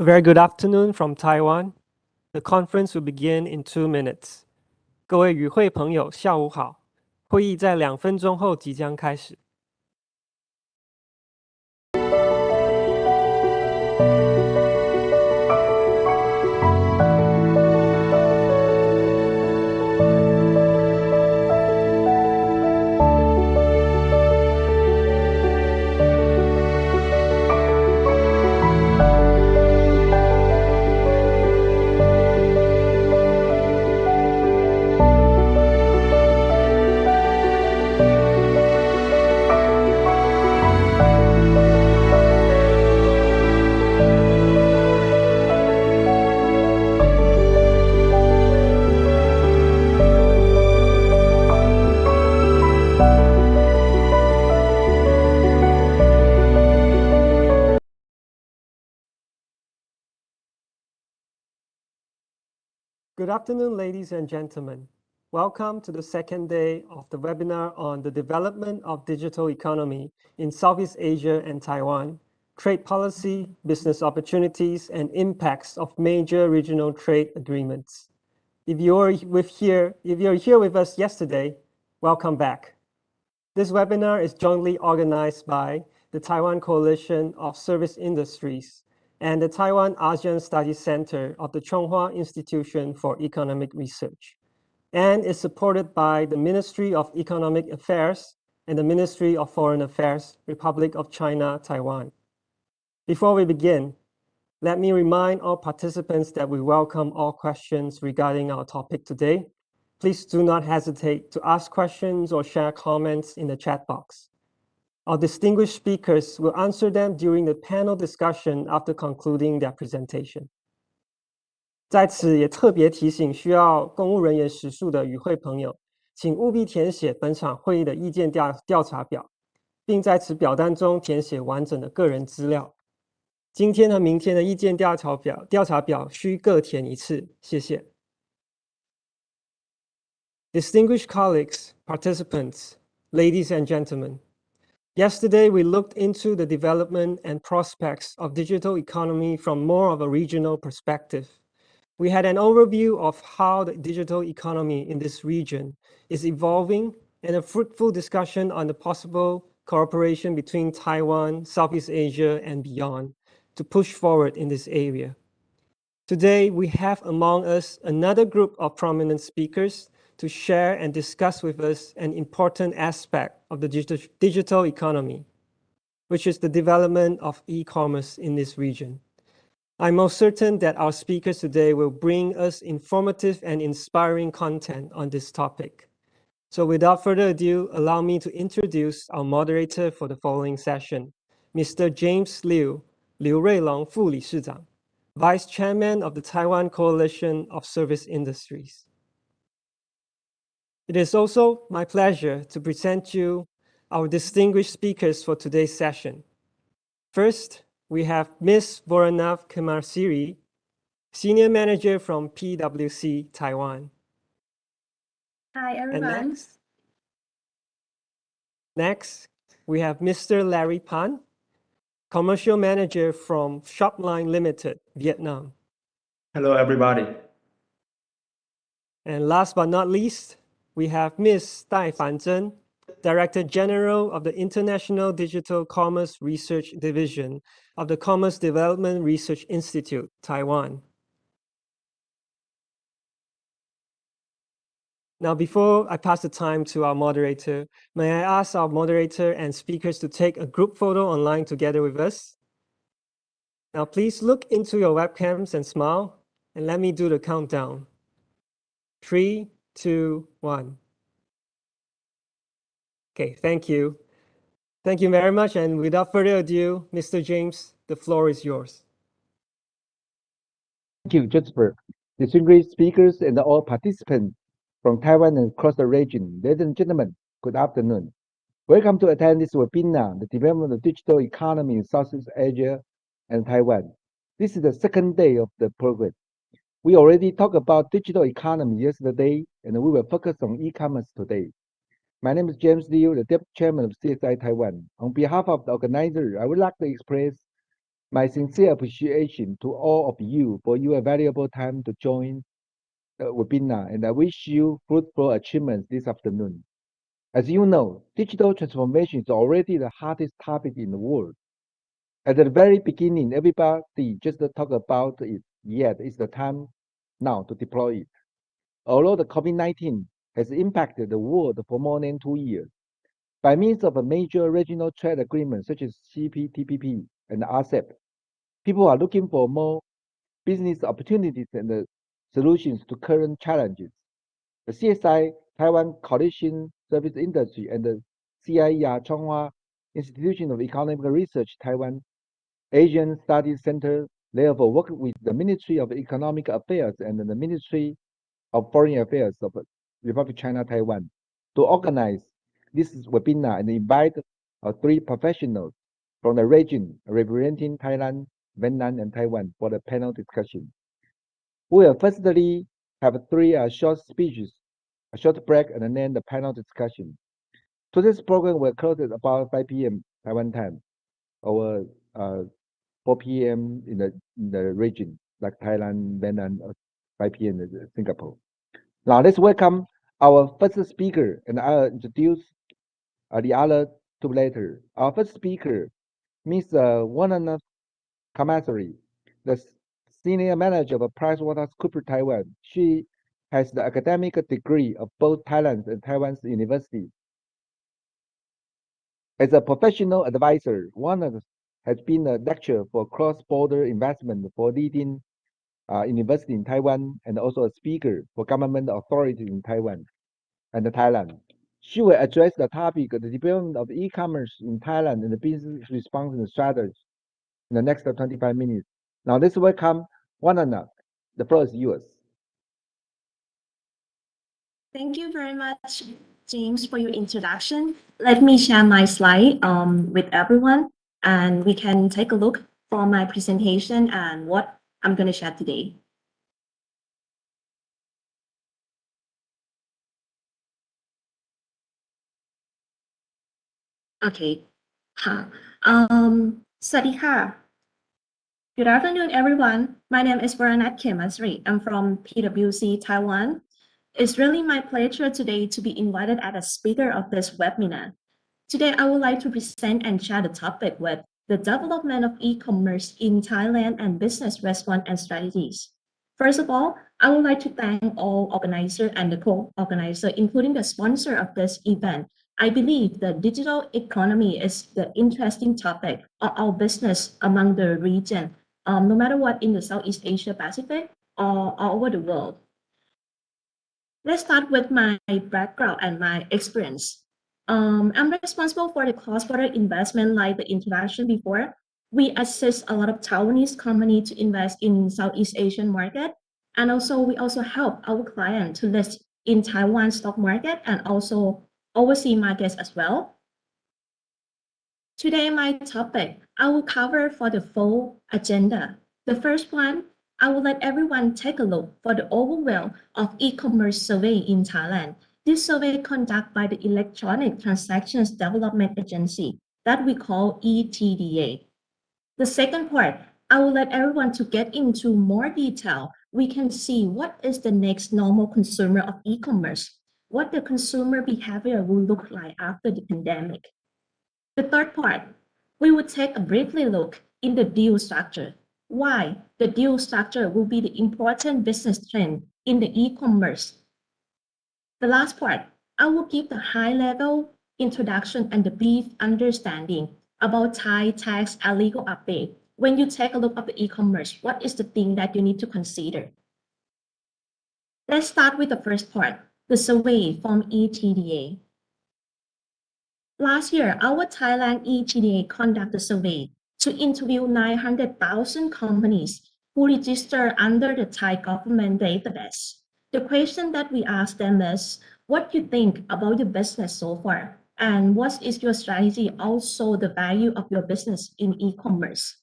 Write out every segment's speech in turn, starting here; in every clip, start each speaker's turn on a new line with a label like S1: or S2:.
S1: A very good afternoon from Taiwan. The conference will begin in 2 minutes. 各位与会朋友，下午好。会议在2分钟后即将开始。Good afternoon, ladies and gentlemen. Welcome to the second day of the webinar on the development of digital economy in Southeast Asia and Taiwan, trade policy, business opportunities, and impacts of major regional trade agreements. If you're here with us yesterday, welcome back. This webinar is jointly organized by the Taiwan Coalition of Service Industries and the Taiwan ASEAN Studies Center of the Chung-Hua Institution for Economic Research, and is supported by the Ministry of Economic Affairs and the Ministry of Foreign Affairs, Republic of China, Taiwan. Before we begin, let me remind all participants that we welcome all questions regarding our topic today. Please do not hesitate to ask questions or share comments in the chat box. Our distinguished speakers will answer them during the panel discussion after concluding their presentation. 在此也特别提醒需要公务人员时数的与会朋友，请务必填写本场会议的意见调查表，并在此表单中填写完整的个人资料。今天和明天的意见调查表需各填一次，谢谢。Distinguished colleagues, participants, ladies and gentlemen. Yesterday, we looked into the development and prospects of digital economy from more of a regional perspective. We had an overview of how the digital economy in this region is evolving and a fruitful discussion on the possible cooperation between Taiwan, Southeast Asia, and beyond to push forward in this area. Today, we have among us another group of prominent speakers to share and discuss with us an important aspect of the digital economy, which is the development of e-commerce in this region. I'm most certain that our speakers today will bring us informative and inspiring content on this topic. So without further ado, allow me to introduce our moderator for the following session, Mr. James Liu, Liu Ruilong 副理事长, Vice Chairman of the Taiwan Coalition of Service Industries. It is also my pleasure to present you our distinguished speakers for today's session. First, we have Ms. Voranav Kamarsiri, Senior Manager from PwC, Taiwan.
S2: Hi, everyone.
S1: Next, we have Mr. Larry Pan, Commercial Manager from Shopline Limited, Vietnam.
S3: Hello, everybody.
S1: And last but not least, we have Ms. Dai Fanzhen, Director General of the International Digital Commerce Research Division of the Commerce Development Research Institute, Taiwan. Now, before I pass the time to our moderator, may I ask our moderator and speakers to take a group photo online together with us? Now, please look into your webcams and smile, and let me do the countdown. 3, 2, 1. Okay, thank you. Thank you very much. And without further ado, Mr. James, the floor is yours.
S4: Thank you, Jasper. Distinguished speakers and all participants from Taiwan and across the region, ladies and gentlemen, good afternoon. Welcome to attend this webinar, the development of digital economy in Southeast Asia and Taiwan. This is the second day of the program. We already talked about digital economy yesterday, and we will focus on e-commerce today. My name is James Liu, the Deputy Chairman of CSI Taiwan. On behalf of the organizer, I would like to express My sincere appreciation to all of you for your valuable time to join the webinar, and I wish you fruitful achievements this afternoon. As you know, digital transformation is already the hottest topic in the world. At the very beginning, everybody just talk about it, yet it's the time now to deploy it. Although the COVID-19 has impacted the world for more than 2 years, by means of a major regional trade agreement such as CPTPP and RCEP, people are looking for more business opportunities and solutions to current challenges. The CSI Taiwan Coalition Service Industry and the CIER Chung-Hua Institution of Economic Research Taiwan Asian Studies Center therefore work with the Ministry of Economic Affairs and the Ministry of Foreign Affairs of Republic of China Taiwan to organize this webinar and invite 3 professionals from the region representing Thailand, Vietnam, and Taiwan for the panel discussion. We will firstly have 3 short speeches, a short break, and then the panel discussion. Today's program will close at about 5 p.m. Taiwan time, or 4 p.m. in the region, like Thailand, Vietnam, or 5 p.m. in Singapore. Now let's welcome our first speaker, and I'll introduce the other 2 later. Our first speaker, Ms. Wanana Kamasari, the Senior Manager of PricewaterhouseCoopers Taiwan. She has the academic degree of both Thailand's and Taiwan's universities. As a professional advisor, Wanana has been a lecturer for cross-border investment for leading university in Taiwan, and also a speaker for government authorities in Taiwan and Thailand. She will address the topic of the development of e-commerce in Thailand and the business response and strategy in the next 25 minutes. Now let's welcome Wanana. The floor is yours.
S2: Thank you very much, James, for your introduction. Let me share my slide with everyone, and we can take a look for my presentation and what I'm going to share today. Okay. สวัสดีค่ะ Good afternoon, everyone. My name is Varanat Kemasri. I'm from PwC, Taiwan. It's really my pleasure today to be invited as a speaker of this webinar. Today, I would like to present and share the topic with the development of e-commerce in Thailand and business response and strategies. First of all, I would like to thank all organizers and the co-organizer, including the sponsor of this event. I believe the digital economy is the interesting topic of our business among the region, no matter what in the Southeast Asia Pacific or all over the world. Let's start with my background and my experience. I'm responsible for the cross-border investment like the introduction before. We assist a lot of Taiwanese companies to invest in Southeast Asian market. And also we also help our client to list in Taiwan stock market and also overseas markets as well. Today, my topic, I will cover for the full agenda. The first one, I will let everyone take a look for the overview of e-commerce survey in Thailand. This survey conducted by the Electronic Transactions Development Agency that we call ETDA. The second part, I will let everyone to get into more detail. We can see what is the next normal consumer of e-commerce, what the consumer behavior will look like after the pandemic. The third part, we will take a briefly look in the deal structure. Why the deal structure will be the important business trend in the e-commerce. The last part, I will give the high-level introduction and the brief understanding about Thai tax and legal update. When you take a look at the e-commerce, what is the thing that you need to consider? Let's start with the first part, the survey from ETDA. Last year, our Thailand ETDA conducted a survey to interview 900,000 companies who register under the Thai government database. The question that we asked them is, what do you think about your business so far? And what is your strategy, also the value of your business in e-commerce?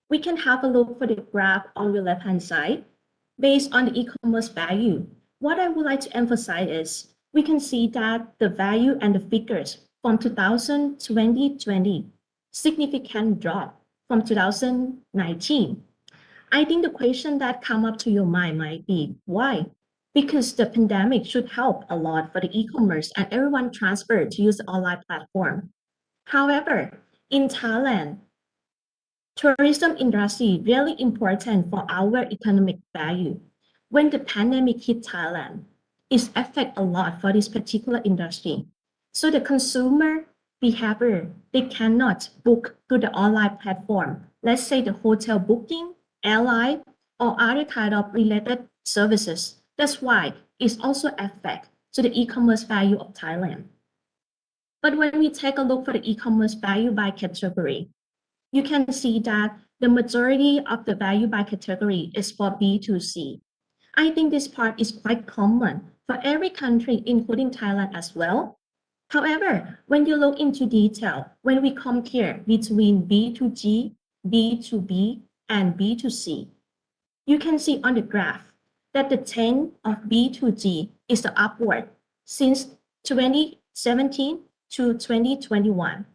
S2: We can have a look for the graph on your left-hand side. Based on the e-commerce value, what I would like to emphasize is, we can see that the value and the figures from 2020, significant drop from 2019. I think the question that come up to your mind might be, why? Because the pandemic should help a lot for the e-commerce and everyone transferred to use the online platform. However, in Thailand, tourism industry really important for our economic value. When the pandemic hit Thailand, it affect a lot for this particular industry. So the consumer behavior, they cannot book through the online platform. Let's say the hotel booking, airline, or other kind of related services. That's why it's also affect to the e-commerce value of Thailand. But when we take a look for the e-commerce value by category, you can see that the majority of the value by category is for B2C. I think this part is quite common for every country, including Thailand as well. However, when you look into detail, when we compare between B2G, B2B, and B2C, you can see on the graph that the trend of B2G is the upward since 2017 to 2021.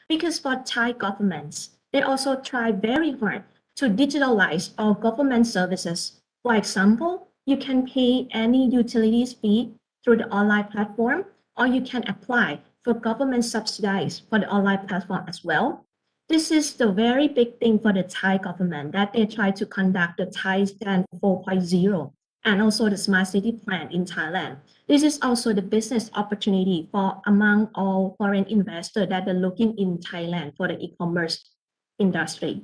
S2: Because for Thai governments, they also try very hard to digitalize all government services. For example, you can pay any utilities fee through the online platform, or you can apply for government subsidies for the online platform as well. This is the very big thing for the Thai government that they try to conduct the Thai Stand 4.0 and also the Smart City Plan in Thailand. This is also the business opportunity for among all foreign investors that are looking in Thailand for the e-commerce industry.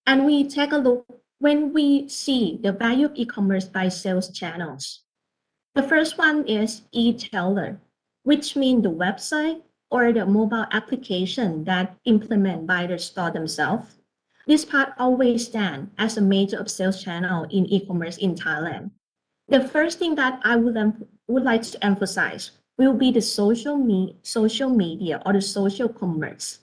S2: And we take a look when we see the value of e-commerce by sales channels. The first one is e-tailer, which means the website or the mobile application that implement by the store themselves. This part always stands as a major sales channel in e-commerce in Thailand. The first thing that I would like to emphasize will be the social media or the social commerce.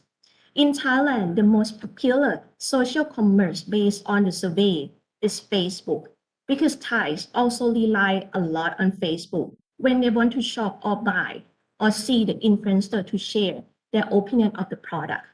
S2: In Thailand, the most popular social commerce based on the survey is Facebook, because Thais also rely a lot on Facebook when they want to shop or buy or see the influencer to share their opinion of the product.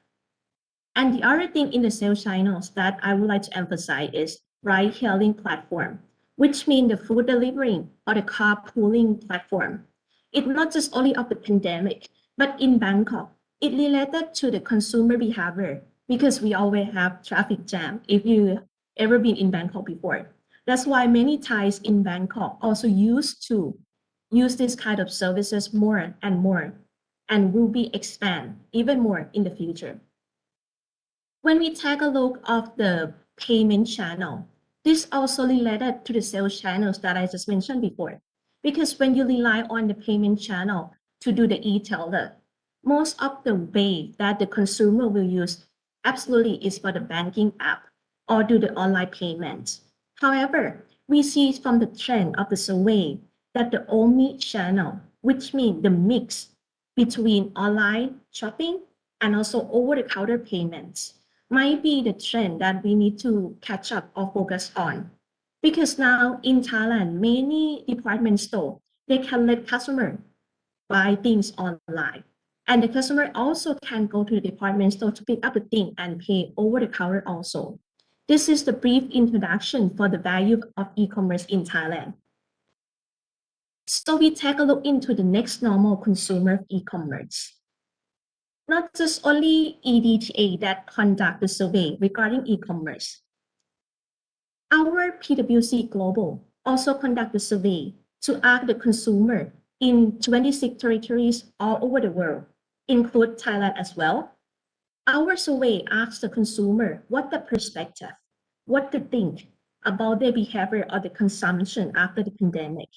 S2: And the other thing in the sales channels that I would like to emphasize is ride-hailing platform, which means the food delivering or the carpooling platform. It's not just only of the pandemic, but in Bangkok, it related to the consumer behavior because we always have traffic jam if you ever been in Bangkok before. That's why many Thais in Bangkok also used to use this kind of services more and will be expand even more in the future. When we take a look of the payment channel, this also related to the sales channels that I just mentioned before. Because when you rely on the payment channel to do the e-tailer, most of the way that the consumer will use absolutely is for the banking app or do the online payments. However, we see from the trend of the survey that the omni-channel, which means the mix between online shopping and also over-the-counter payments, might be the trend that we need to catch up or focus on. Because now in Thailand, many department stores, they can let customer buy things online. And the customer also can go to the department store to pick up the thing and pay over the counter also. This is the brief introduction for the value of e-commerce in Thailand. So we take a look into the next normal consumer of e-commerce. Not just only EDTA that conduct the survey regarding e-commerce. Our PwC Global also conduct the survey to ask the consumer in 26 territories all over the world, include Thailand as well. Our survey asks the consumer what the perspective, what to think about their behavior or the consumption after the pandemic.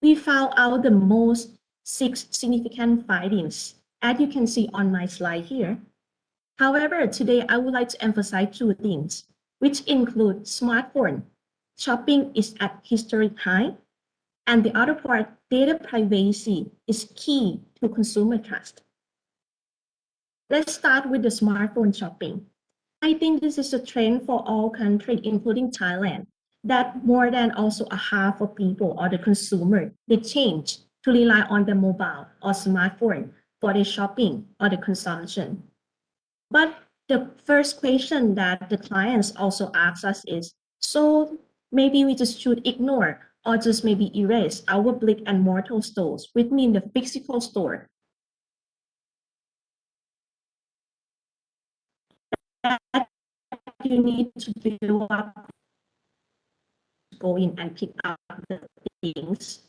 S2: We found out the most 6 significant findings, as you can see on my slide here. However, today I would like to emphasize 2 things, which include smartphone. Shopping is at historic high. And the other part, data privacy is key to consumer trust. Let's start with the smartphone shopping. I think this is a trend for all countries, including Thailand, that more than also a half of people or the consumer, they change to rely on the mobile or smartphone for the shopping or the consumption. But The first question that the clients also ask us is, so maybe we just should ignore or just maybe erase our brick and mortar stores, which mean the physical store. That you need to build up, go in and pick up the things,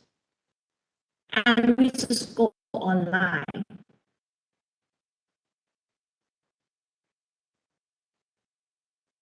S2: and we just go online.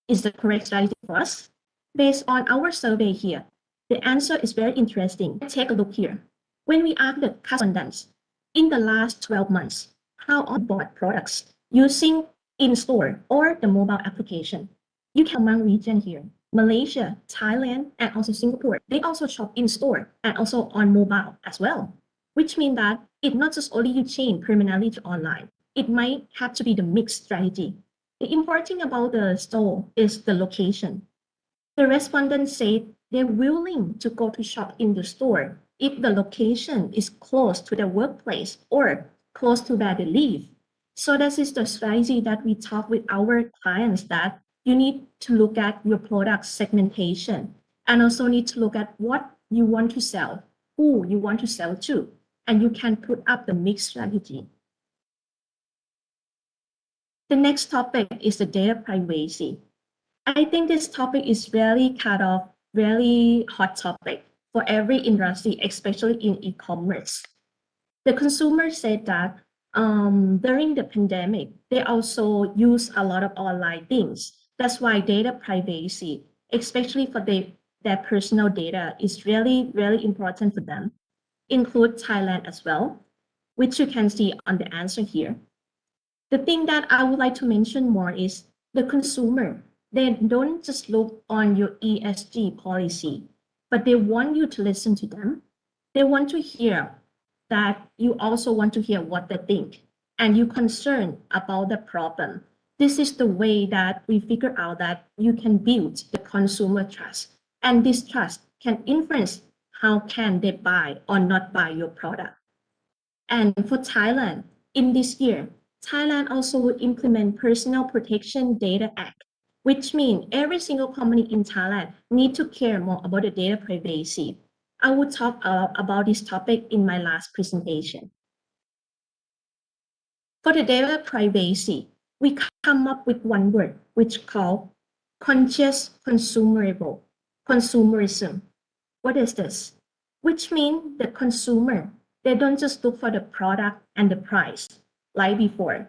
S2: Is the correct strategy for us? Based on our survey here, the answer is very interesting. Take a look here. When we ask the respondents in the last 12 months, how on bought products using in-store or the mobile application, you can among region here, Malaysia, Thailand, and also Singapore. They also shop in-store and also on mobile as well, which means that it's not just only you change permanently to online. It might have to be the mixed strategy. The important thing about the store is the location. The respondents said they're willing to go to shop in the store if the location is close to their workplace or close to where they live. So this is the strategy that we talk with our clients, that you need to look at your product segmentation and also need to look at what you want to sell, who you want to sell to, and you can put up the mixed strategy. The next topic is the data privacy. I think this topic is really really hot topic for every industry, especially in e-commerce. The consumer said that during the pandemic, they also use a lot of online things. That's why data privacy, especially for their personal data, is really important for them. Include Thailand as well, which you can see on the answer here. The thing that I would like to mention more is the consumer. They don't just look on your ESG policy, but they want you to listen to them. They want to hear that you also want to hear what they think, and you're concerned about the problem. This is the way that we figure out that you can build the consumer trust, and this trust can influence how can they buy or not buy your product. And for Thailand, in this year, Thailand also will implement Personal Protection Data Act, which means every single company in Thailand need to care more about the data privacy. I will talk about this topic in my last presentation. For the data privacy, we come up with one word, which called conscious consumerism. What is this? Which means the consumer, they don't just look for the product and the price like before.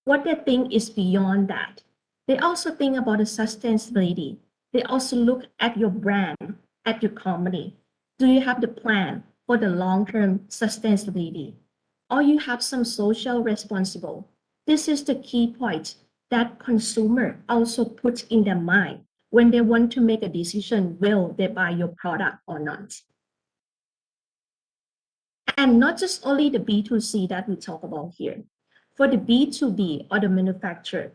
S2: What they think is beyond that. They also think about the sustainability. They also look at your brand, at your company. Do you have the plan for the long-term sustainability? Or you have some social responsible? This is the key point that consumer also puts in their mind when they want to make a decision, will they buy your product or not? And not just only the B2C that we talk about here. For the B2B or the manufacturer,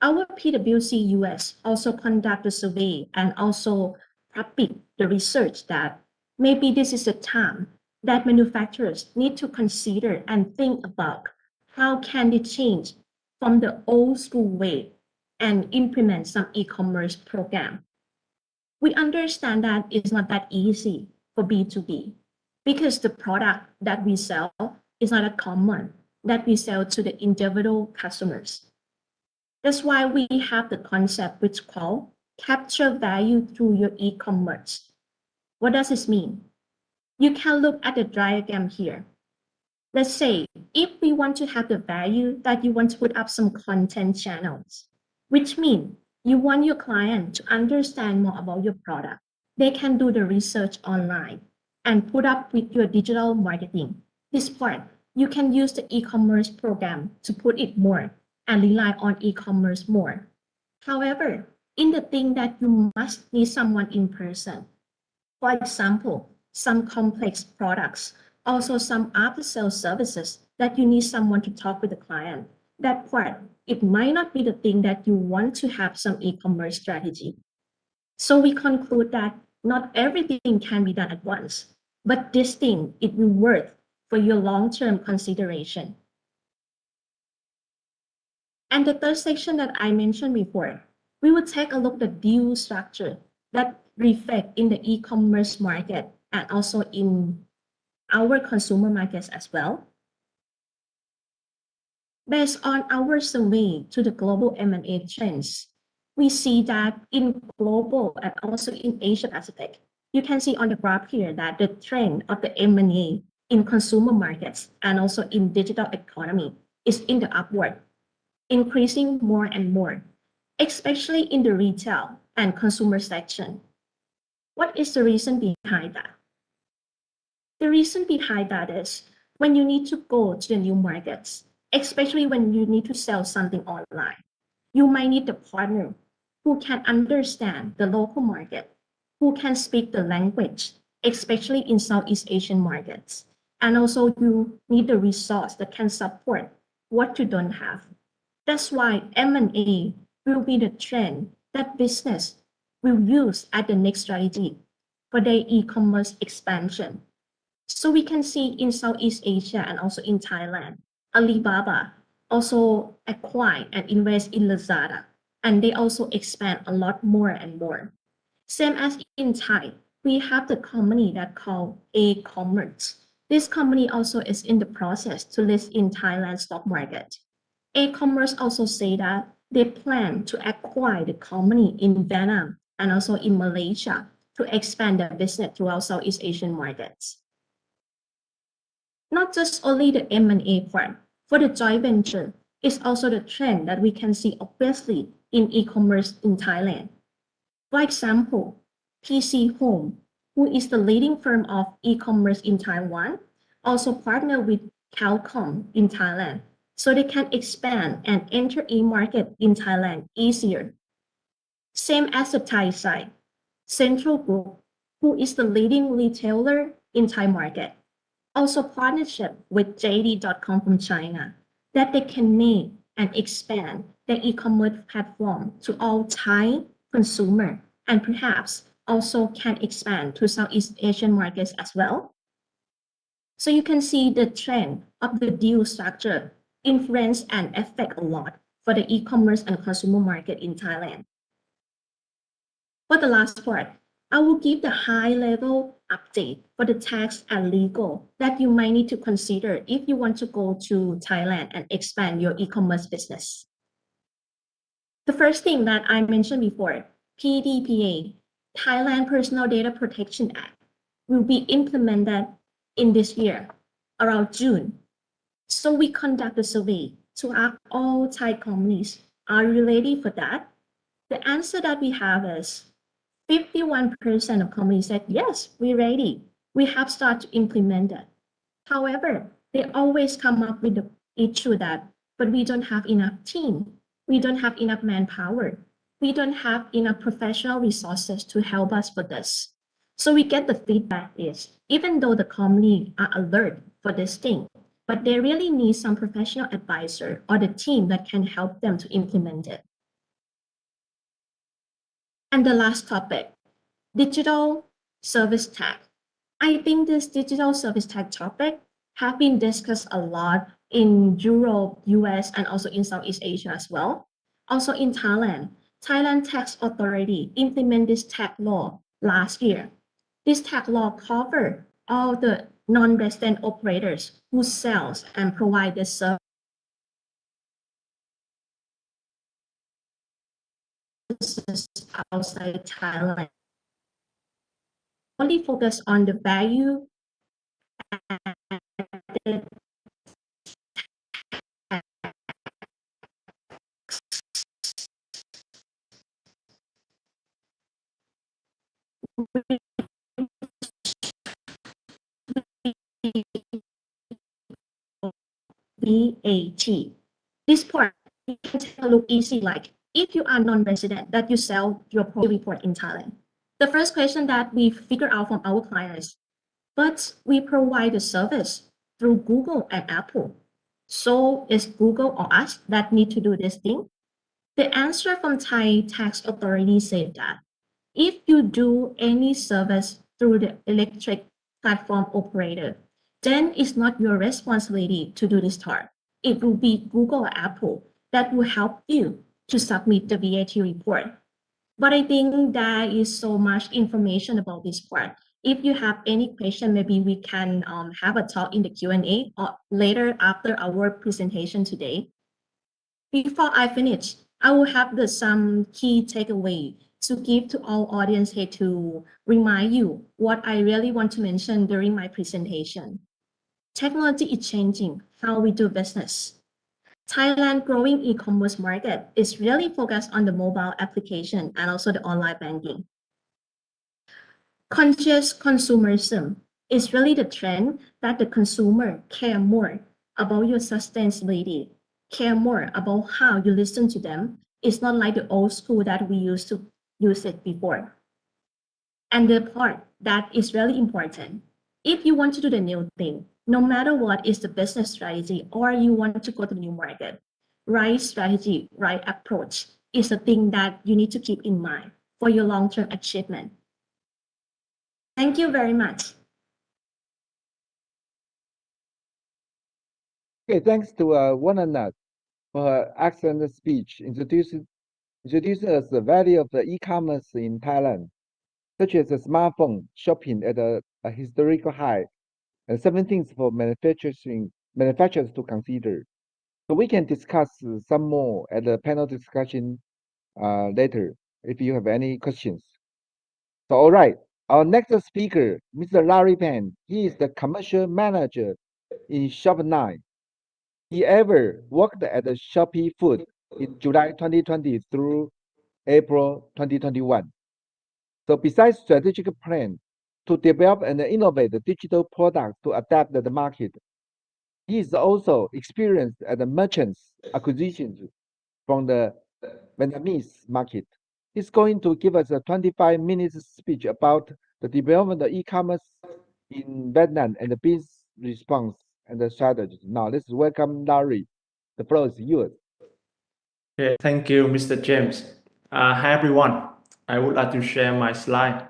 S2: our PwC US also conduct a survey and also public the research that maybe this is a time that manufacturers need to consider and think about how can they change from the old school way and implement some e-commerce program. We understand that it's not that easy for B2B because the product that we sell is not a common that we sell to the individual customers. That's why we have the concept which called capture value through your e-commerce. What does this mean? You can look at the diagram here. Let's say if we want to have the value that you want to put up some content channels, which means you want your client to understand more about your product. They can do the research online and put up with your digital marketing. This part, you can use the e-commerce program to put it more and rely on e-commerce more. However, in the thing that you must need someone in person, for example, some complex products, also some after-sale services that you need someone to talk with the client. That part, it might not be the thing that you want to have some e-commerce strategy. So we conclude that not everything can be done at once, but this thing, it will work for your long-term consideration. And the third section that I mentioned before, we will take a look at the deal structure that reflect in the e-commerce market and also in our consumer markets as well. Based on our survey to the global M&A trends, we see that in global and also in Asia Pacific, you can see on the graph here that the trend of the M&A in consumer markets and also in digital economy is in the upward, increasing more and more, especially in the retail and consumer section. What is the reason behind that? The reason behind that is when you need to go to the new markets, especially when you need to sell something online, you might need a partner who can understand the local market, who can speak the language, especially in Southeast Asian markets. And also you need the resource that can support what you don't have. That's why M&A will be the trend that business will use as the next strategy for their e-commerce expansion. So we can see in Southeast Asia and also in Thailand, Alibaba also acquire and invest in Lazada, and they also expand a lot more and more. Same as in Thai, we have the company that called A-Commerce. This company also is in the process to list in Thailand stock market. A-Commerce also say that they plan to acquire the company in Vietnam and also in Malaysia to expand their business throughout Southeast Asian markets. Not just only the M&A part, for the joint venture is also the trend that we can see obviously in e-commerce in Thailand. For example, PC Home, who is the leading firm of e-commerce in Taiwan, also partner with Qualcomm in Thailand, so they can expand and enter e-market in Thailand easier. Same as the Thai side, Central Group, who is the leading retailer in Thai market, also partnership with JD.com from China, that they can make and expand their e-commerce platform to all Thai consumer and perhaps also can expand to Southeast Asian markets as well. So you can see the trend of the deal structure influence and affect a lot for the e-commerce and consumer market in Thailand. For the last part, I will give the high-level update for the tax and legal that you might need to consider if you want to go to Thailand and expand your e-commerce business. The first thing that I mentioned before, PDPA, Thailand Personal Data Protection Act, will be implemented in this year, around June. So we conduct a survey to ask all Thai companies, are you ready for that? The answer that we have is 51% of companies said, yes, we're ready. We have started to implement it. However, they always come up with the issue that, but we don't have enough team. We don't have enough manpower. We don't have enough professional resources to help us for this. So we get the feedback is, even though the company are alert for this thing, but they really need some professional advisor or the team that can help them to implement it. And the last topic, digital service tax. I think this digital service tax topic have been discussed a lot in Europe, US, and also in Southeast Asia as well. Also in Thailand, Thailand Tax Authority implemented this tax law last year. This tax law covers all the non-resident operators who sells and provide the service outside Thailand. Only focus on the value added VAT. This part, you can take a look easy, like if you are non-resident that you sell your report in Thailand. The first question that we figure out from our clients, but we provide the service through Google and Apple. So is Google or us that need to do this thing? The answer from Thai Tax Authority said that if you do any service through the electric platform operator, then it's not your responsibility to do this part. It will be Google or Apple that will help you to submit the VAT report. But I think there is so much information about this part. If you have any question, maybe we can have a talk in the Q&A or later after our presentation today. Before I finish, I will have some key takeaway to give to our audience here to remind you what I really want to mention during my presentation. Technology is changing how we do business. Thailand's growing e-commerce market is really focused on the mobile application and also the online banking. Conscious consumerism is really the trend that the consumer care more about your sustainability, care more about how you listen to them. It's not like the old school that we used to use it before. And the part that is really important, if you want to do the new thing, no matter what is the business strategy or you want to go to the new market, right strategy, right approach is the thing that you need to keep in mind for your long-term achievement. Thank you very much.
S4: Okay, thanks to Wananat for her excellent speech introducing us the value of the e-commerce in Thailand, such as the smartphone shopping at a historical high, and 7 things for manufacturers to consider. So we can discuss some more at the panel discussion later if you have any questions. So all right, our next speaker, Mr. Larry Pan, he is the commercial manager in Shop9. He ever worked at the Shopee Food in July 2020 through April 2021. So besides strategic plan to develop and innovate the digital products to adapt to the market, he is also experienced at the merchants acquisitions from the Vietnamese market. He's going to give us a 25-minute speech about the development of e-commerce in Vietnam and the business response and the strategy. Now let's welcome Larry. The floor is yours.
S3: Okay, thank you, Mr. James. Hi, everyone. I would like to share my slide.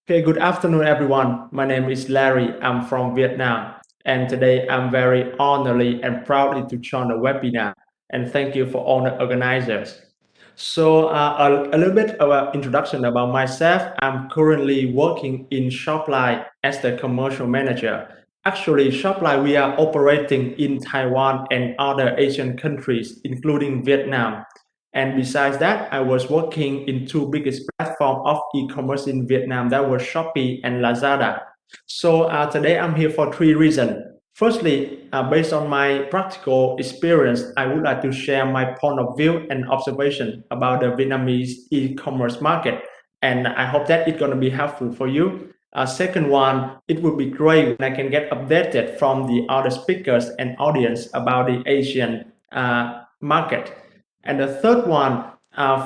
S3: Okay, good afternoon, everyone. My name is Larry. I'm from Vietnam. And today I'm very honored and proudly to join the webinar. And thank you for all the organizers. So a little bit of an introduction about myself. I'm currently working in Shopline as the commercial manager. Actually, Shopline, we are operating in Taiwan and other Asian countries, including Vietnam. And besides that, I was working in 2 biggest platforms of e-commerce in Vietnam, that were Shopee and Lazada. So today I'm here for 3 reasons. Firstly, based on my practical experience, I would like to share my point of view and observation about the Vietnamese e-commerce market. And I hope that it's going to be helpful for you. Second one, it would be great when I can get updated from the other speakers and audience about the Asian market. And the third one,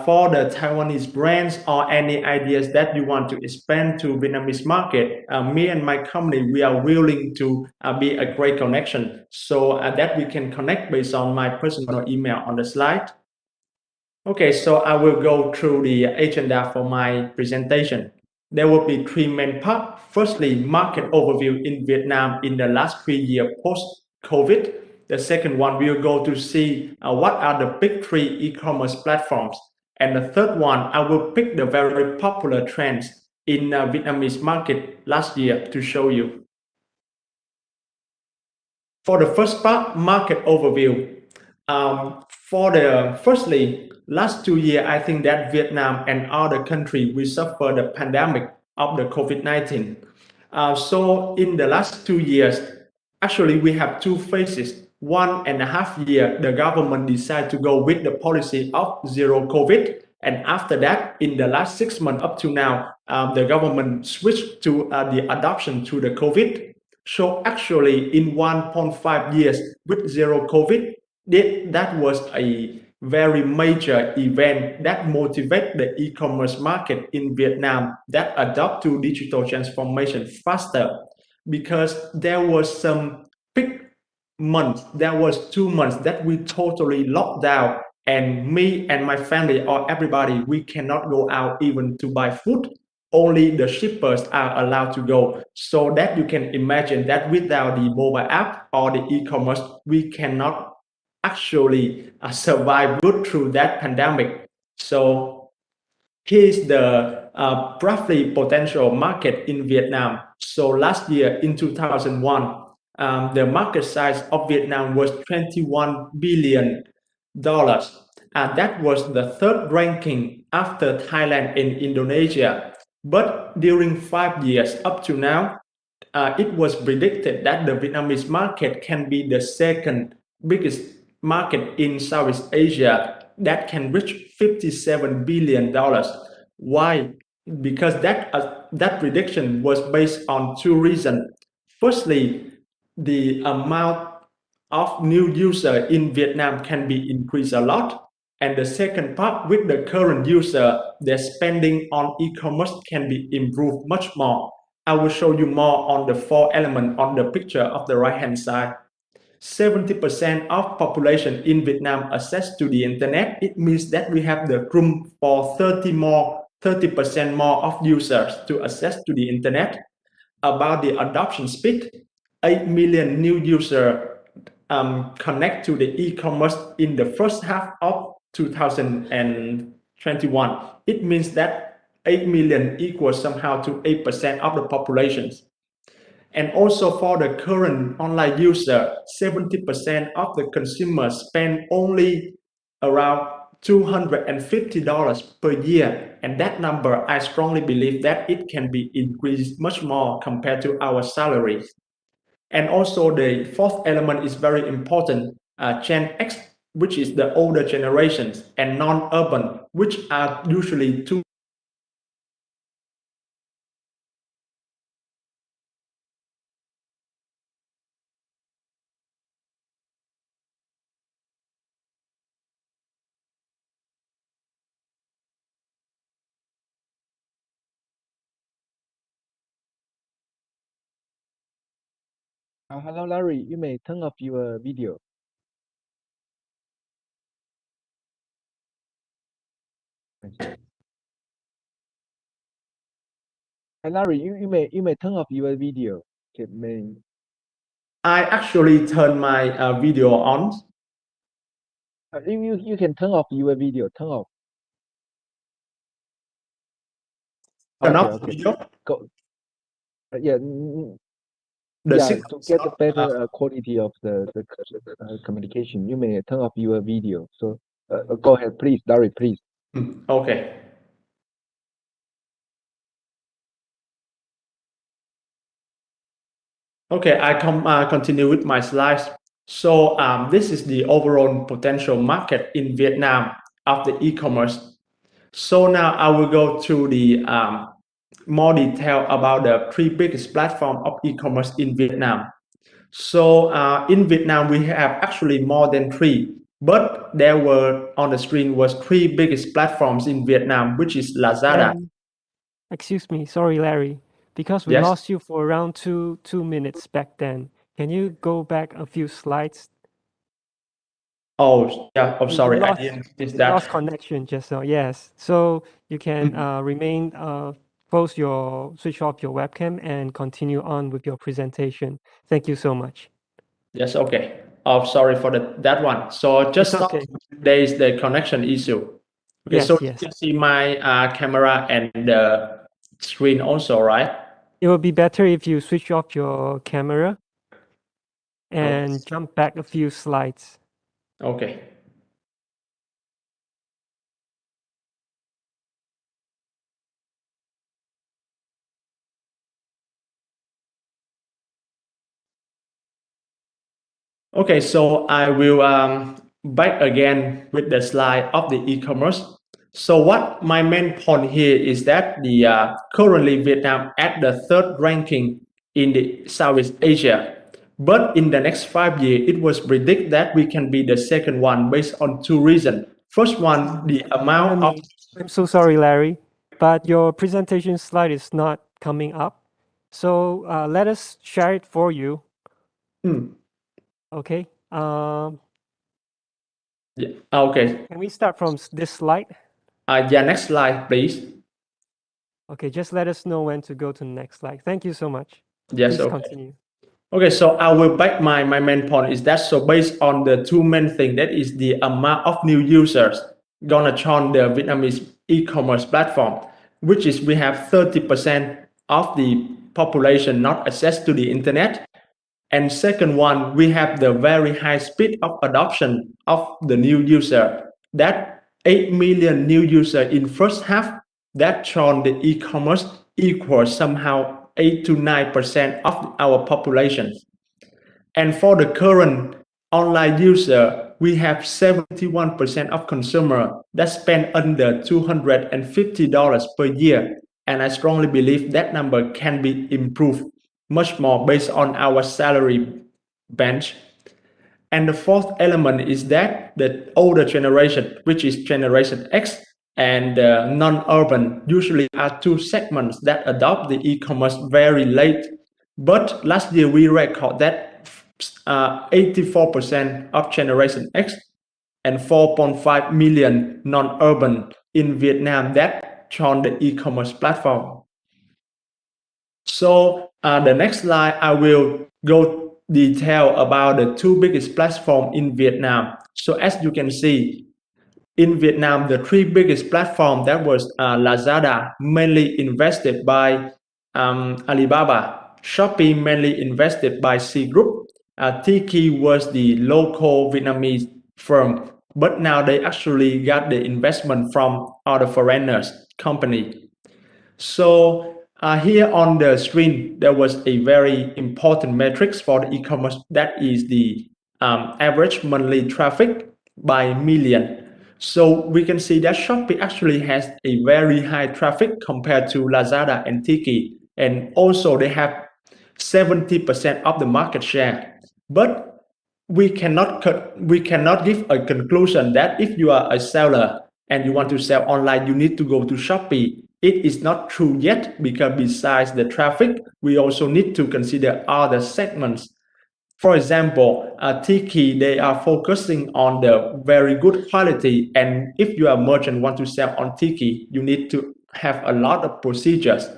S3: for the Taiwanese brands or any ideas that you want to expand to Vietnamese market, me and my company, we are willing to be a great connection so that we can connect based on my personal email on the slide. Okay, so I will go through the agenda for my presentation. There will be 3 main parts. Firstly, market overview in Vietnam in the last 3 years post-COVID. The second one, we'll go to see what are the big 3 e-commerce platforms. And the third one, I will pick the very popular trends in Vietnamese market last year to show you. For the first part, market overview. Firstly, last 2 years, I think that Vietnam and other countries, we suffer the pandemic of the COVID-19. So in the last 2 years, actually we have 2 phases. 1.5 years, the government decided to go with the policy of zero COVID. And after that, in the last 6 months up to now, the government switched to the adoption to the COVID. So actually in 1.5 years with zero COVID, that was a very major event that motivated the e-commerce market in Vietnam that adopt to digital transformation faster, because there was some big months, there was 2 months that we totally locked down, and me and my family or everybody, we cannot go out even to buy food. only the shippers are allowed to go. So that you can imagine that without the mobile app or the e-commerce, we cannot actually survive good through that pandemic. So here's the roughly potential market in Vietnam. So last year in 2001, the market size of Vietnam was $21 billion. That was the third ranking after Thailand and Indonesia. But during 5 years up to now, it was predicted that the Vietnamese market can be the second biggest market in Southeast Asia that can reach $57 billion. Why? Because that prediction was based on two reasons. Firstly, the amount of new users in Vietnam can be increased a lot. And the second part, with the current user, their spending on e-commerce can be improved much more. I will show you more on the four elements on the picture of the right-hand side. 70% of population in Vietnam access to the internet. It means that we have the room for 30% more of users to access to the internet. About the adoption speed, 8 million new users connect to the e-commerce in the first half of 2021. It means that 8 million equals somehow to 8% of the population. And also for the current online user, 70% of the consumers spend only around $250 per year. And that number, I strongly believe that it can be increased much more compared to our salaries. And also the fourth element is very important, Gen X, which is the older generations, and non-urban, which are usually two.
S4: Hello, Larry. You may turn off your video. Hi, Larry. You may turn off your video. Okay,
S3: I actually turn my video on.
S4: you can turn off your video. Turn off.
S3: Turn
S4: Okay,
S3: off
S4: okay.
S3: video.
S4: Go. Yeah.
S3: The
S4: Yeah,
S3: signal
S4: to
S3: is
S4: get the
S3: not,
S4: better quality of the communication, you may turn off your video. So go ahead, please, Larry, please.
S3: Okay. Okay, I continue with my slides. So this is the overall potential market in Vietnam of the e-commerce. So now I will go to the more detail about the three biggest platforms of e-commerce in Vietnam. So in Vietnam, we have actually more than three, but there were on the screen was three biggest platforms in Vietnam, which is Lazada.
S1: Excuse me, sorry, Larry, because we
S3: Yes.
S1: lost you for around two minutes back then. Can you go back a few slides?
S3: Oh, yeah. I'm sorry, I
S1: Lost,
S3: didn't notice
S1: we
S3: that.
S1: lost connection just now. Yes, so you can remain switch off your webcam and continue on with your presentation. Thank you so much.
S3: Yes, okay. Oh, sorry for that one. So just
S1: It's okay.
S3: there is the connection issue. Okay,
S1: Yes,
S3: so
S1: yes.
S3: you can see my camera and the screen also, right?
S1: It would be better if you switch off your camera and jump back a few slides.
S3: Okay. Okay, so I will back again with the slide of the e-commerce. So what my main point here is that the currently Vietnam at the third ranking in the Southeast Asia. But in the next 5 years, it was predicted that we can be the second one based on two reasons. First one, the amount of...
S1: I'm so sorry, Larry, but your presentation slide is not coming up. So let us share it for you. Okay.
S3: Yeah. Okay.
S1: Can we start from this slide?
S3: Yeah, next slide, please.
S1: Okay, just let us know when to go to the next slide. Thank you so much.
S3: Yes,
S1: Please
S3: okay.
S1: continue.
S3: Okay, so I will back my main point is that so based on the two main things, that is the amount of new users gonna join the Vietnamese e-commerce platform, which is we have 30% of the population not access to the internet. And second one, we have the very high speed of adoption of the new user. That 8 million new user in first half that join the e-commerce equals somehow 8 to 9% of our population. And for the current online user, we have 71% of consumer that spend under $250 per year. And I strongly believe that number can be improved much more based on our salary bench. And the fourth element is that the older generation, which is Generation X, and non-urban usually are two segments that adopt the e-commerce very late. But last year we record that 84% of Generation X and 4.5 million non-urban in Vietnam that joined the e-commerce platform. So the next slide, I will go detail about the two biggest platforms in Vietnam. So as you can see, in Vietnam, the three biggest platforms that was Lazada, mainly invested by Alibaba, Shopee, mainly invested by C Group, Tiki was the local Vietnamese firm, but now they actually got the investment from other foreigners company. So here on the screen, there was a very important metrics for the e-commerce, that is the average monthly traffic by million. So we can see that Shopee actually has a very high traffic compared to Lazada and Tiki, and also they have 70% of the market share. But we cannot give a conclusion that if you are a seller and you want to sell online, you need to go to Shopee. It is not true yet, because besides the traffic, we also need to consider other segments. For example, Tiki, they are focusing on the very good quality. And if you are a merchant want to sell on Tiki, you need to have a lot of procedures.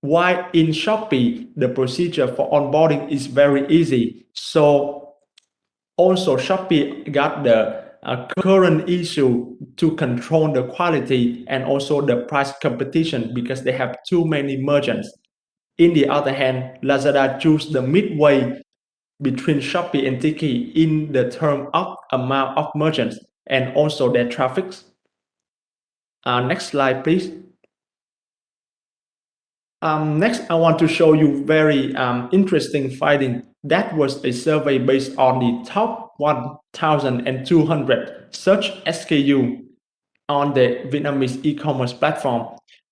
S3: While in Shopee, the procedure for onboarding is very easy. So also Shopee got the current issue to control the quality and also the price competition, because they have too many merchants. In the other hand, Lazada choose the midway between Shopee and Tiki in the term of amount of merchants and also their traffic. Next slide, please. Next, I want to show you very interesting finding. That was a survey based on the top 1,200 search SKU on the Vietnamese e-commerce platform.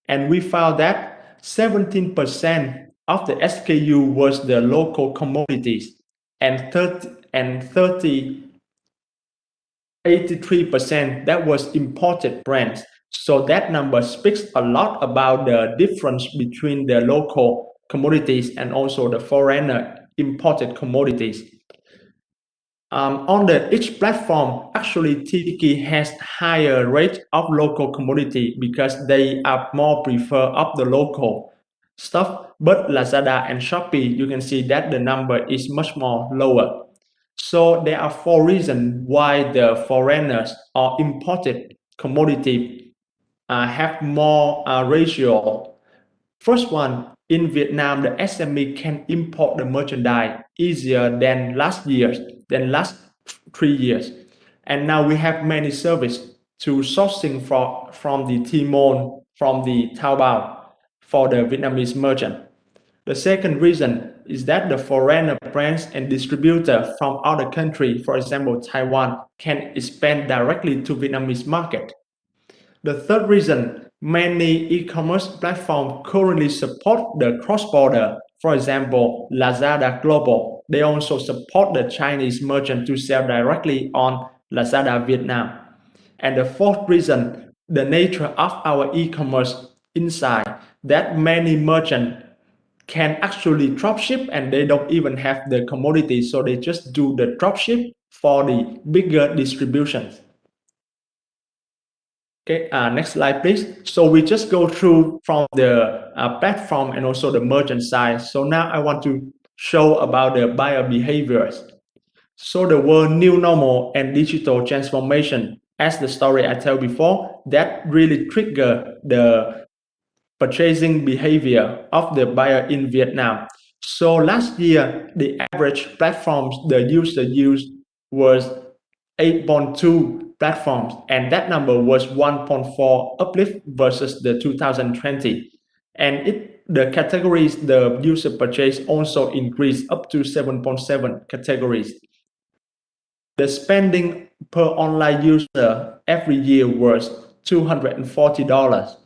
S3: And we found that 17% of the SKU was the local commodities, and 83% that was imported brands. So that number speaks a lot about the difference between the local commodities and also the foreigner imported commodities. On each platform, actually Tiki has higher rate of local commodity because they are more prefer of the local stuff. But Lazada and Shopee, you can see that the number is much more lower. So there are four reasons why the foreigners or imported commodity have more ratio. First one, in Vietnam, the SME can import the merchandise easier than last 3 years. And now we have many services to sourcing from the Tmall, from the Taobao for the Vietnamese merchant. The second reason is that the foreigner brands and distributors from other countries, for example, Taiwan, can expand directly to Vietnamese market. The third reason, many e-commerce platforms currently support the cross-border. For example, Lazada Global, they also support the Chinese merchant to sell directly on Lazada Vietnam. And the fourth reason, the nature of our e-commerce inside, that many merchants can actually dropship and they don't even have the commodity, so they just do the dropship for the bigger distributions. Okay, next slide, please. So we just go through from the platform and also the merchant side. So now I want to show about the buyer behaviors. So the word new normal and digital transformation, as the story I tell before, that really trigger the purchasing behavior of the buyer in Vietnam. So last year, the average platforms the user used was 8.2 platforms, and that number was 1.4 uplift versus the 2020. And the categories the user purchase also increased up to 7.7 categories. The spending per online user every year was $240.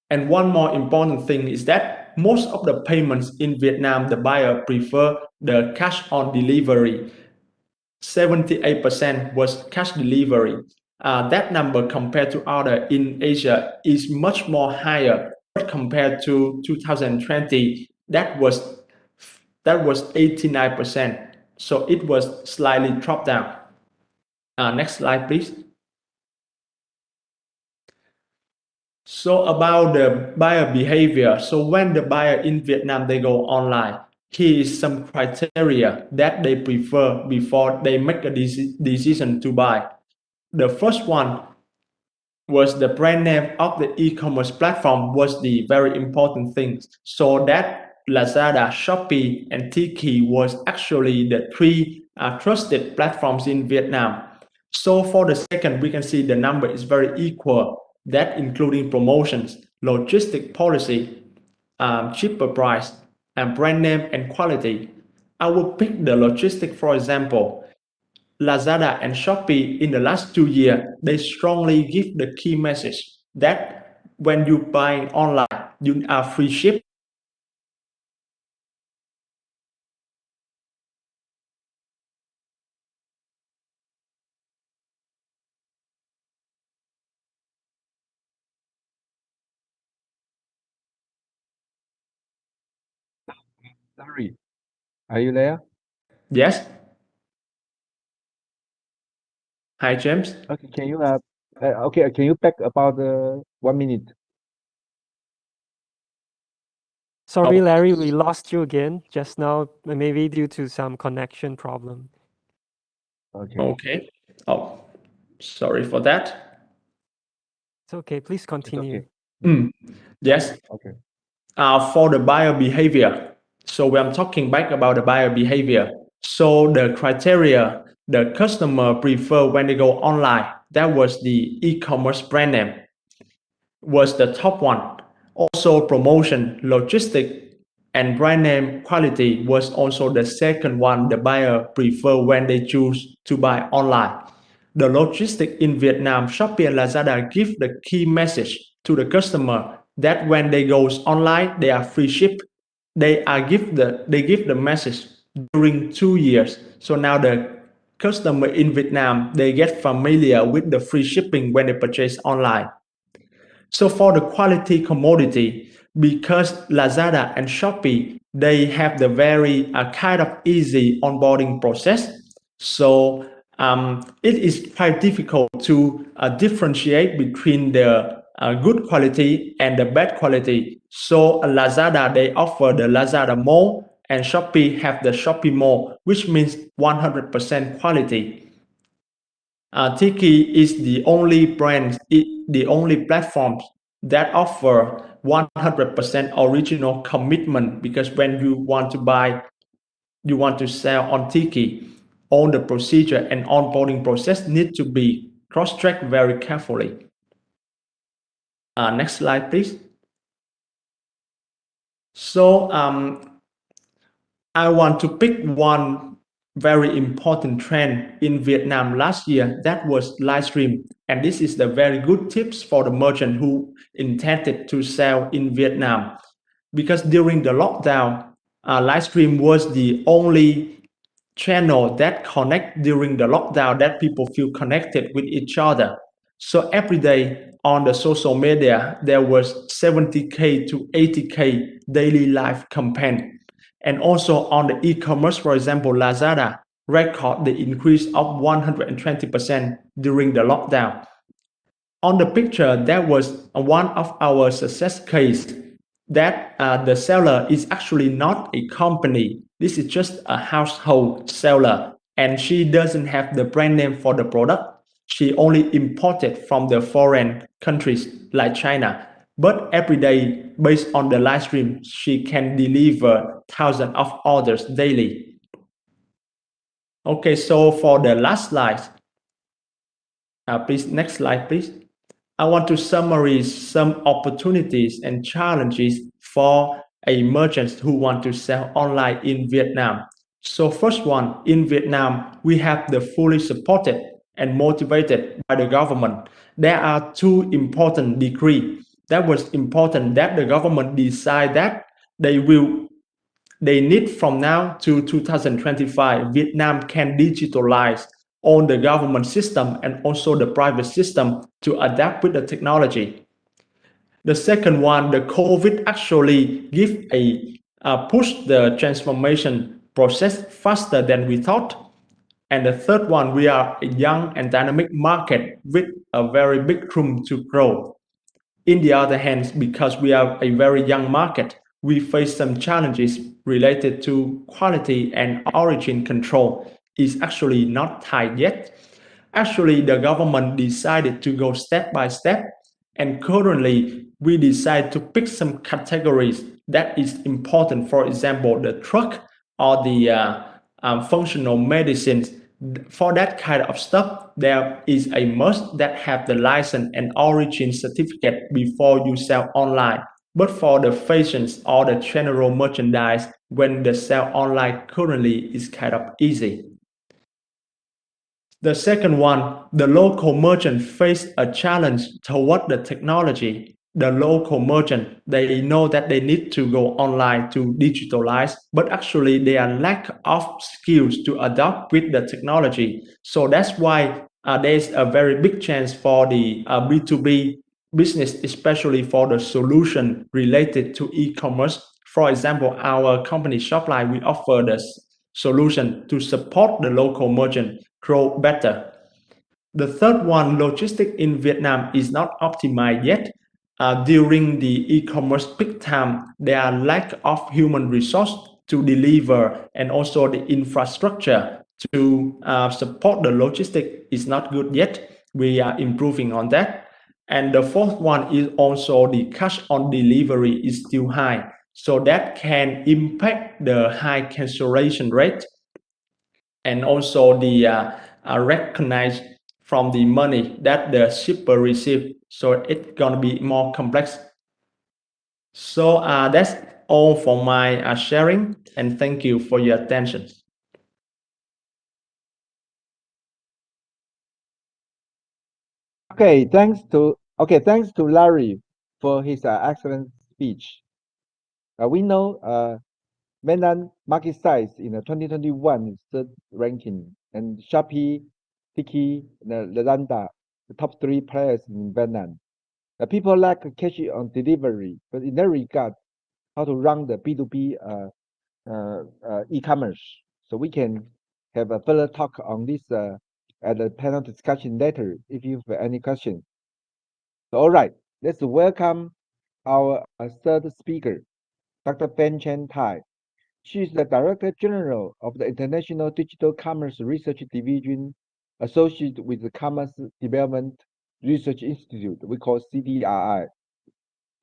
S3: And one more important thing is that most of the payments in Vietnam, the buyer prefer the cash on delivery. 78% was cash delivery. That number compared to other in Asia is much more higher. But compared to 2020, that was 89%. So it was slightly dropped down. Next slide, please. So about the buyer behavior. So when the buyer in Vietnam, they go online, here is some criteria that they prefer before they make a decision to buy. The first one was the brand name of the e-commerce platform was the very important thing. So that Lazada, Shopee, and Tiki was actually the three trusted platforms in Vietnam. So for the second, we can see the number is very equal, that including promotions, logistic policy, cheaper price, and brand name and quality. I will pick the logistic, for example. Lazada and Shopee in the last 2 years, they strongly give the key message that when you buy online, you are free ship.
S4: Larry, are you there?
S3: Yes. Hi, James.
S4: Okay, can you can you back about 1 minute?
S1: Sorry, Larry, we lost you again just now, maybe due to some connection problem.
S3: Okay. Oh, sorry for that.
S1: It's okay. Please continue.
S4: Okay.
S3: Yes.
S4: Okay.
S3: For the buyer behavior. So when I'm talking back about the buyer behavior, so the criteria the customer prefer when they go online, that was the e-commerce brand name, was the top one. Also promotion, logistic, and brand name quality was also the second one the buyer prefer when they choose to buy online. The logistic in Vietnam, Shopee and Lazada give the key message to the customer that when they go online, they are free ship. They give the message during 2 years. So now the customer in Vietnam, they get familiar with the free shipping when they purchase online. So for the quality commodity, because Lazada and Shopee, they have the very kind of easy onboarding process. So it is quite difficult to differentiate between the good quality and the bad quality. So Lazada, they offer the Lazada Mall, and Shopee have the Shopee Mall, which means 100% quality. Tiki is the only brand, the only platform that offer 100% original commitment, because when you want to buy, you want to sell on Tiki, all the procedure and onboarding process need to be cross-checked very carefully. Next slide, please. So I want to pick one very important trend in Vietnam last year, that was live stream. And this is the very good tips for the merchant who intended to sell in Vietnam. Because during the lockdown, live stream was the only channel that connect during the lockdown, that people feel connected with each other. So every day on the social media, there was 70K to 80K daily live campaign. And also on the e-commerce, for example, Lazada record the increase of 120% during the lockdown. On the picture, that was one of our success case that the seller is actually not a company. This is just a household seller, and she doesn't have the brand name for the product. She only imported from the foreign countries like China. But every day, based on the live stream, she can deliver thousands of orders daily. Okay, so for the last slide, please, next slide, please. I want to summarize some opportunities and challenges for a merchant who want to sell online in Vietnam. So first one, in Vietnam, we have the fully supported and motivated by the government. There are two important decrees. That was important that the government decide that they need from now to 2025, Vietnam can digitalize all the government system and also the private system to adapt with the technology. The second one, the COVID actually give a push the transformation process faster than we thought. And the third one, we are a young and dynamic market with a very big room to grow. In the other hand, because we are a very young market, we face some challenges related to quality and origin control. Is actually not tight yet. Actually, the government decided to go step by step, and currently we decide to pick some categories that is important. For example, the truck or the functional medicines. For that kind of stuff, there is a must that have the license and origin certificate before you sell online. But for the fashions or the general merchandise, when the sell online currently is kind of easy. The second one, the local merchant face a challenge toward the technology. The local merchant, they know that they need to go online to digitalize, but actually they are lack of skills to adapt with the technology. So that's why there's a very big chance for the B2B business, especially for the solution related to e-commerce. For example, our company Shopline, we offer the solution to support the local merchant grow better. The third one, logistics in Vietnam is not optimized yet. During the e-commerce peak time, there are lack of human resource to deliver, and also the infrastructure to support the logistics is not good yet. We are improving on that. And the fourth one is also the cash on delivery is still high. So that can impact the high cancellation rate, and also the recognized from the money that the shipper received. So it's gonna be more complex. So that's all for my sharing, and thank you for your attention.
S4: Okay, thanks to Larry for his excellent speech. We know Vietnam market size in 2021 is third ranking, and Shopee, Tiki, Lazada, the top 3 players in Vietnam. People lack cash on delivery, but in that regard, how to run the B2B e-commerce. So we can have a further talk on this at the panel discussion later if you have any questions. So, all right, let's welcome our third speaker, Dr. Ben Chen Tai. She is the Director General of the International Digital Commerce Research Division, associated with the Commerce Development Research Institute, we call CDRI.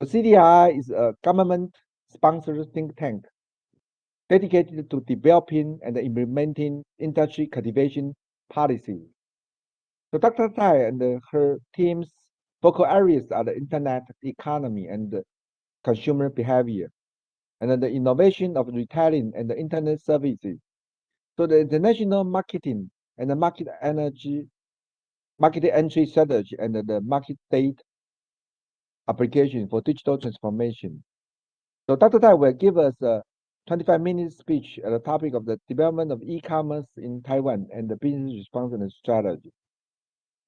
S4: The CDRI is a government-sponsored think tank dedicated to developing and implementing industry cultivation policy. So Dr. Tai and her team's focal areas are the internet economy and consumer behavior, and the innovation of retailing and the internet services. So the international marketing and the market entry strategy and the market data application for digital transformation. So Dr. Tai will give us a 25-minute speech at the topic of the development of e-commerce in Taiwan and the business response and strategy.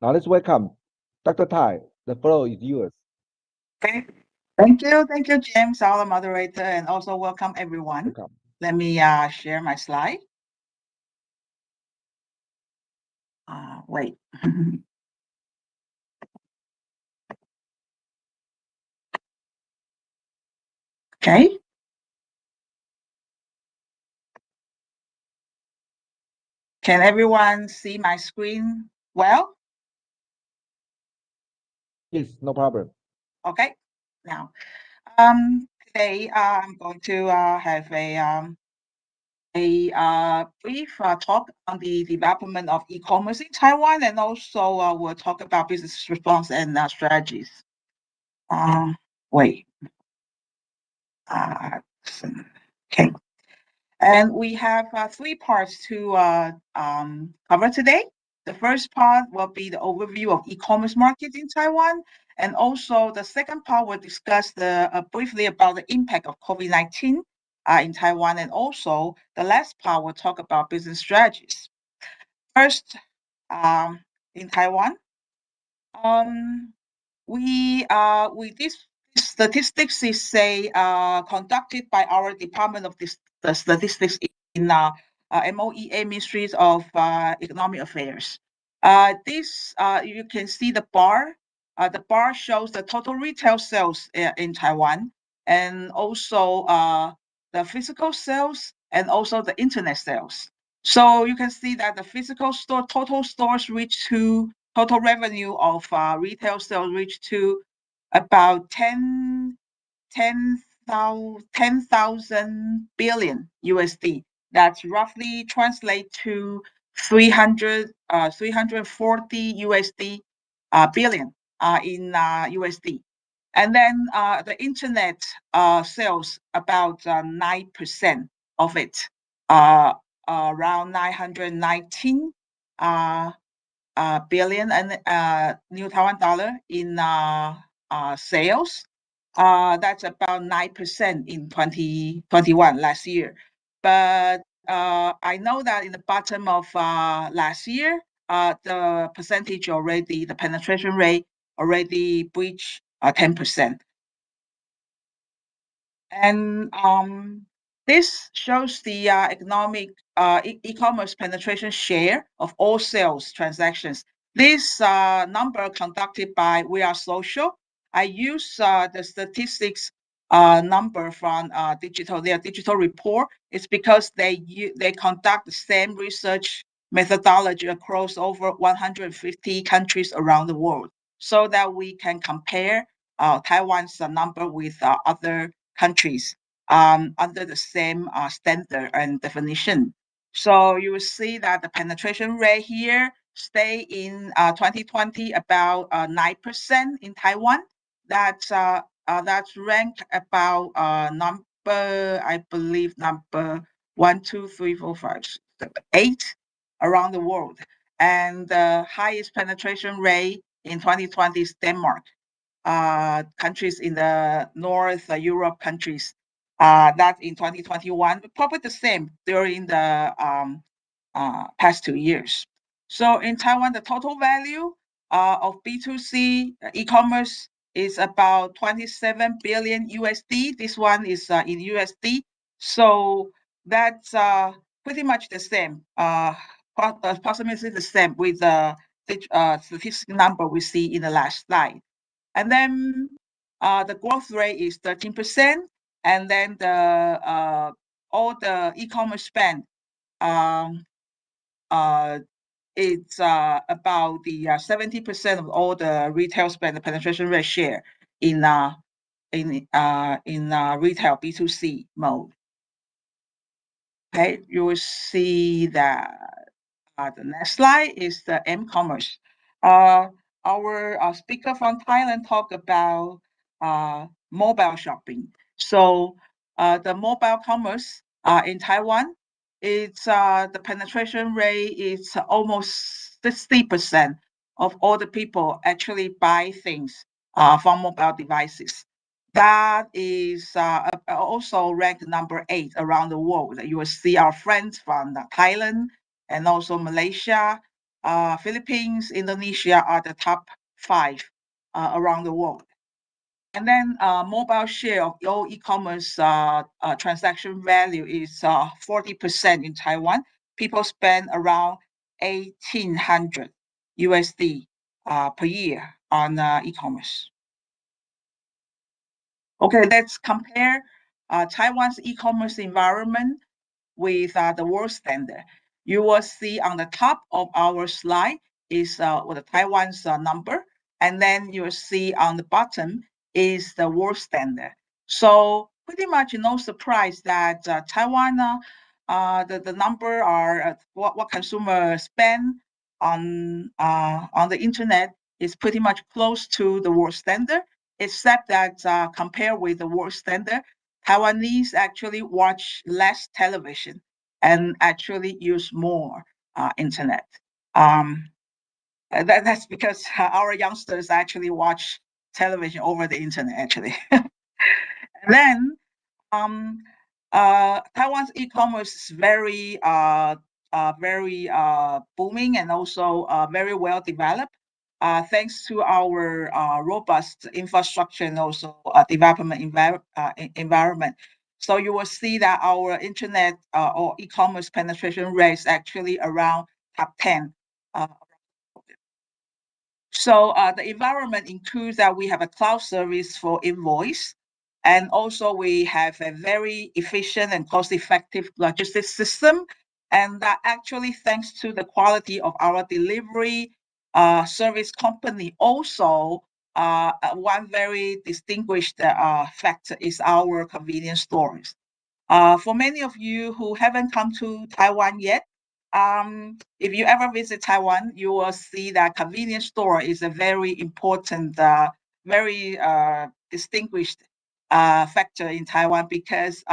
S4: Now let's welcome Dr. Tai. The floor is yours.
S5: Okay. Thank you, James, our moderator, and also welcome everyone.
S4: Welcome.
S5: Let me share my slide. Wait. Okay. Can everyone see my screen well?
S4: Yes, no problem.
S5: Okay. Now, today I'm going to have a brief talk on the development of e-commerce in Taiwan, and also we'll talk about business response and strategies. Wait. Okay. And we have three parts to cover today. The first part will be the overview of e-commerce market in Taiwan. And also the second part will discuss briefly about the impact of COVID-19 in Taiwan. And also the last part will talk about business strategies. First, in Taiwan, this statistics is conducted by our Department of the Statistics in MOEA, Ministries of Economic Affairs. You can see the bar. The bar shows the total retail sales in Taiwan, and also the physical sales, and also the internet sales. So you can see that the physical store total stores reach to total revenue of retail sales reached to about 10,000 billion USD. That's roughly translate to 340 USD billion in USD. And then the internet sales about 9% of it, around 919 billion and New Taiwan dollar in sales. That's about 9% in 2021 last year. But I know that in the bottom of last year, the percentage already, the penetration rate already breached 10%. And this shows the economic e-commerce penetration share of all sales transactions. This number conducted by We Are Social. I use the statistics number from their digital report. It's because they conduct the same research methodology across over 150 countries around the world, so that we can compare Taiwan's number with other countries under the same standard and definition. So you will see that the penetration rate here stay in 2020 about 9% in Taiwan. That's ranked about number, I believe, number 1, 2, 3, 4, 5, 6, 7, 8 around the world. And the highest penetration rate in 2020 is Denmark. Countries in the North Europe countries, that in 2021, probably the same during the past 2 years. So in Taiwan, the total value of B2C e-commerce is about 27 billion USD. This one is in USD. So that's pretty much the same, approximately the same with the statistic number we see in the last slide. And then the growth rate is 13%. And then the all the e-commerce spend, it's about the 70% of all the retail spend, the penetration rate share in retail B2C mode. Okay, you will see that the next slide is the m-commerce. Our speaker from Thailand talked about mobile shopping. So the mobile commerce in Taiwan, it's the penetration rate is almost 60% of all the people actually buy things from mobile devices. That is also ranked number 8 around the world. You will see our friends from Thailand and also Malaysia, Philippines, Indonesia are the top 5 around the world. And then mobile share of all e-commerce transaction value is 40% in Taiwan. People spend around 1,800 USD per year on e-commerce. Okay, let's compare Taiwan's e-commerce environment with the world standard. You will see on the top of our slide is with the Taiwan's number, and then you will see on the bottom is the world standard. So pretty much no surprise that Taiwan, the number are what consumers spend on the internet is pretty much close to the world standard, except that compared with the world standard, Taiwanese actually watch less television and actually use more internet. That's because our youngsters actually watch television over the internet, actually. And then Taiwan's e-commerce is very booming and also very well developed, thanks to our robust infrastructure and also development environment. So you will see that our internet or e-commerce penetration rate is actually around top 10. So the environment includes that we have a cloud service for invoice, and also we have a very efficient and cost-effective logistics system. And that actually, thanks to the quality of our delivery service company, also one very distinguished factor is our convenience stores. For many of you who haven't come to Taiwan yet, if you ever visit Taiwan, you will see that convenience store is a very important, very distinguished factor in Taiwan, because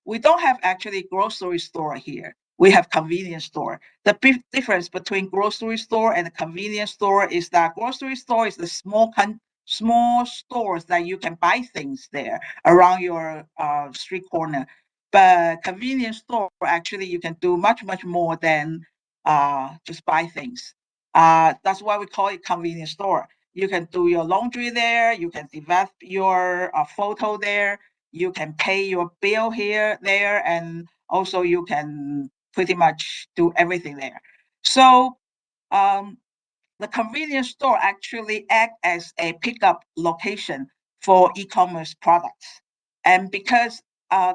S5: we don't have actually grocery store here. We have convenience store. The big difference between grocery store and a convenience store is that grocery store is the small stores that you can buy things there around your street corner. But convenience store, actually, you can do much more than just buy things. That's why we call it convenience store. You can do your laundry there. You can develop your photo there. You can pay your bill there, and also you can pretty much do everything there. So the convenience store actually act as a pickup location for e-commerce products. And because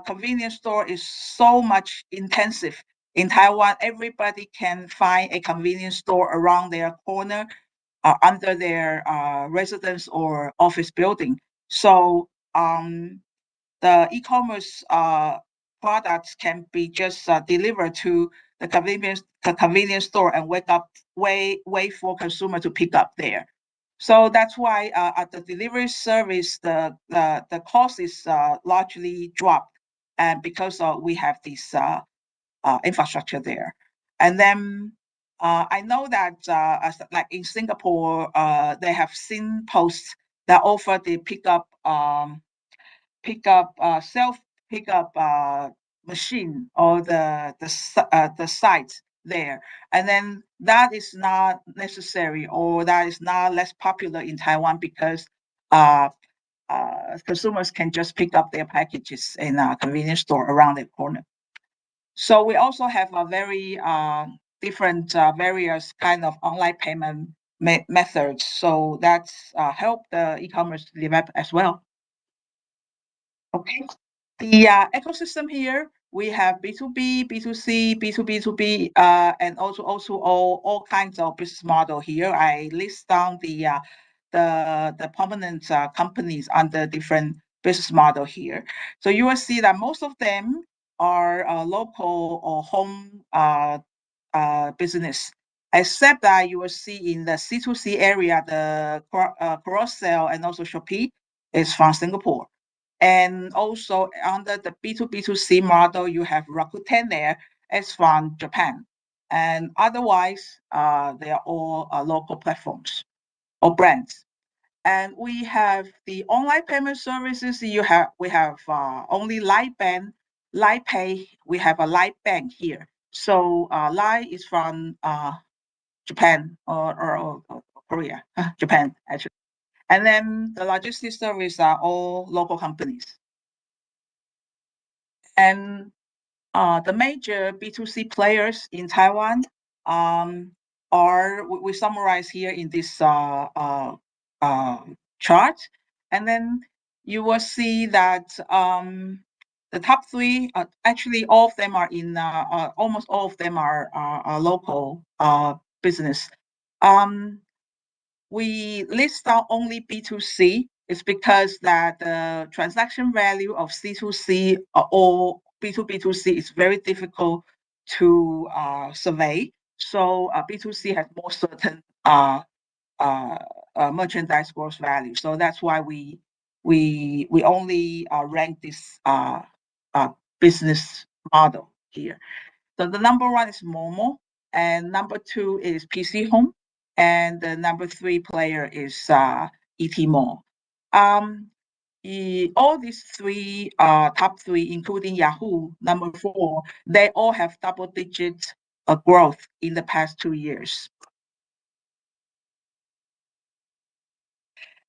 S5: convenience store is so much intensive in Taiwan, everybody can find a convenience store around their corner, under their residence or office building. So the e-commerce products can be just delivered to the convenience store and wait for consumer to pick up there. So that's why at the delivery service, the cost is largely dropped, and because we have this infrastructure there. And then I know that like in Singapore, they have seen posts that offer the self pickup machine or the site there, and then that is not necessary, or that is not less popular in Taiwan, because consumers can just pick up their packages in a convenience store around the corner. So we also have a very different various kind of online payment methods. So that's helped the e-commerce develop as well. Okay, the ecosystem here, we have B2B, B2C, B2B2B, and also all kinds of business model here. I list down the prominent companies under different business model here. So you will see that most of them are local or home business, except that you will see in the C2C area, the cross-sell and also Shopee is from Singapore. And also under the B2B2C model, you have Rakuten there, it's from Japan. And otherwise, they are all local platforms or brands. And we have the online payment services. We have only Lightpay. We have a Lightbank here. So Light is from Japan or Korea, Japan actually. And then the logistics service are all local companies. And the major B2C players in Taiwan are, we summarize here in this chart. And then you will see that the top three, actually all of them are in, almost all of them are local business. We list out only B2C. It's because that the transaction value of C2C or B2B2C is very difficult to survey. So B2C has more certain merchandise gross value. So that's why we only rank this business model here. So the number one is Momo, and number two is PC Home, and the number three player is ET Mall. All these three top three, including Yahoo, number four, they all have double-digit growth in the past 2 years.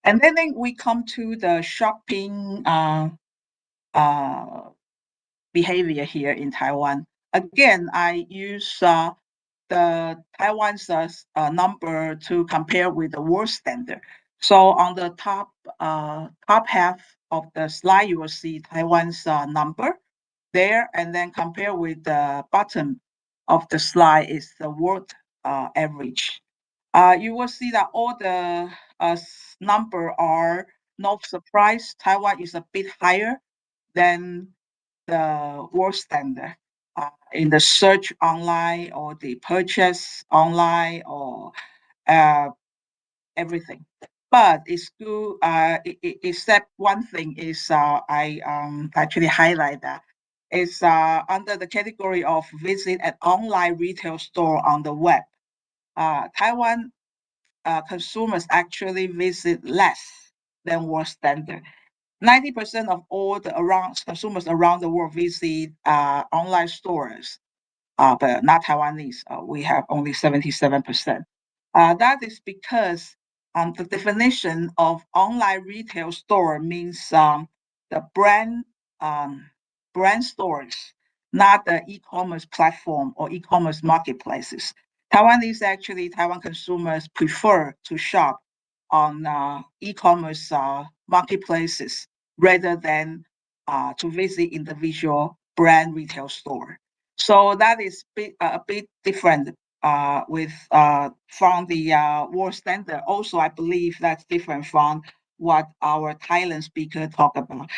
S5: And then we come to the shopping behavior here in Taiwan. Again, I use the Taiwan's number to compare with the world standard. So on the top half of the slide, you will see Taiwan's number there, and then compare with the bottom of the slide is the world average. You will see that all the number are no surprise. Taiwan is a bit higher than the world standard in the search online or the purchase online or everything. But it's good, except one thing is I actually highlight that. It's under the category of visit an online retail store on the web. Taiwan consumers actually visit less than world standard. 90% of all the consumers around the world visit online stores, but not Taiwanese. We have only 77%. That is because the definition of online retail store means the brand stores, not the e-commerce platform or e-commerce marketplaces. Taiwan consumers prefer to shop on e-commerce marketplaces rather than to visit individual brand retail store. So that is a bit different from the world standard. Also, I believe that's different from what our Thailand speaker talk about.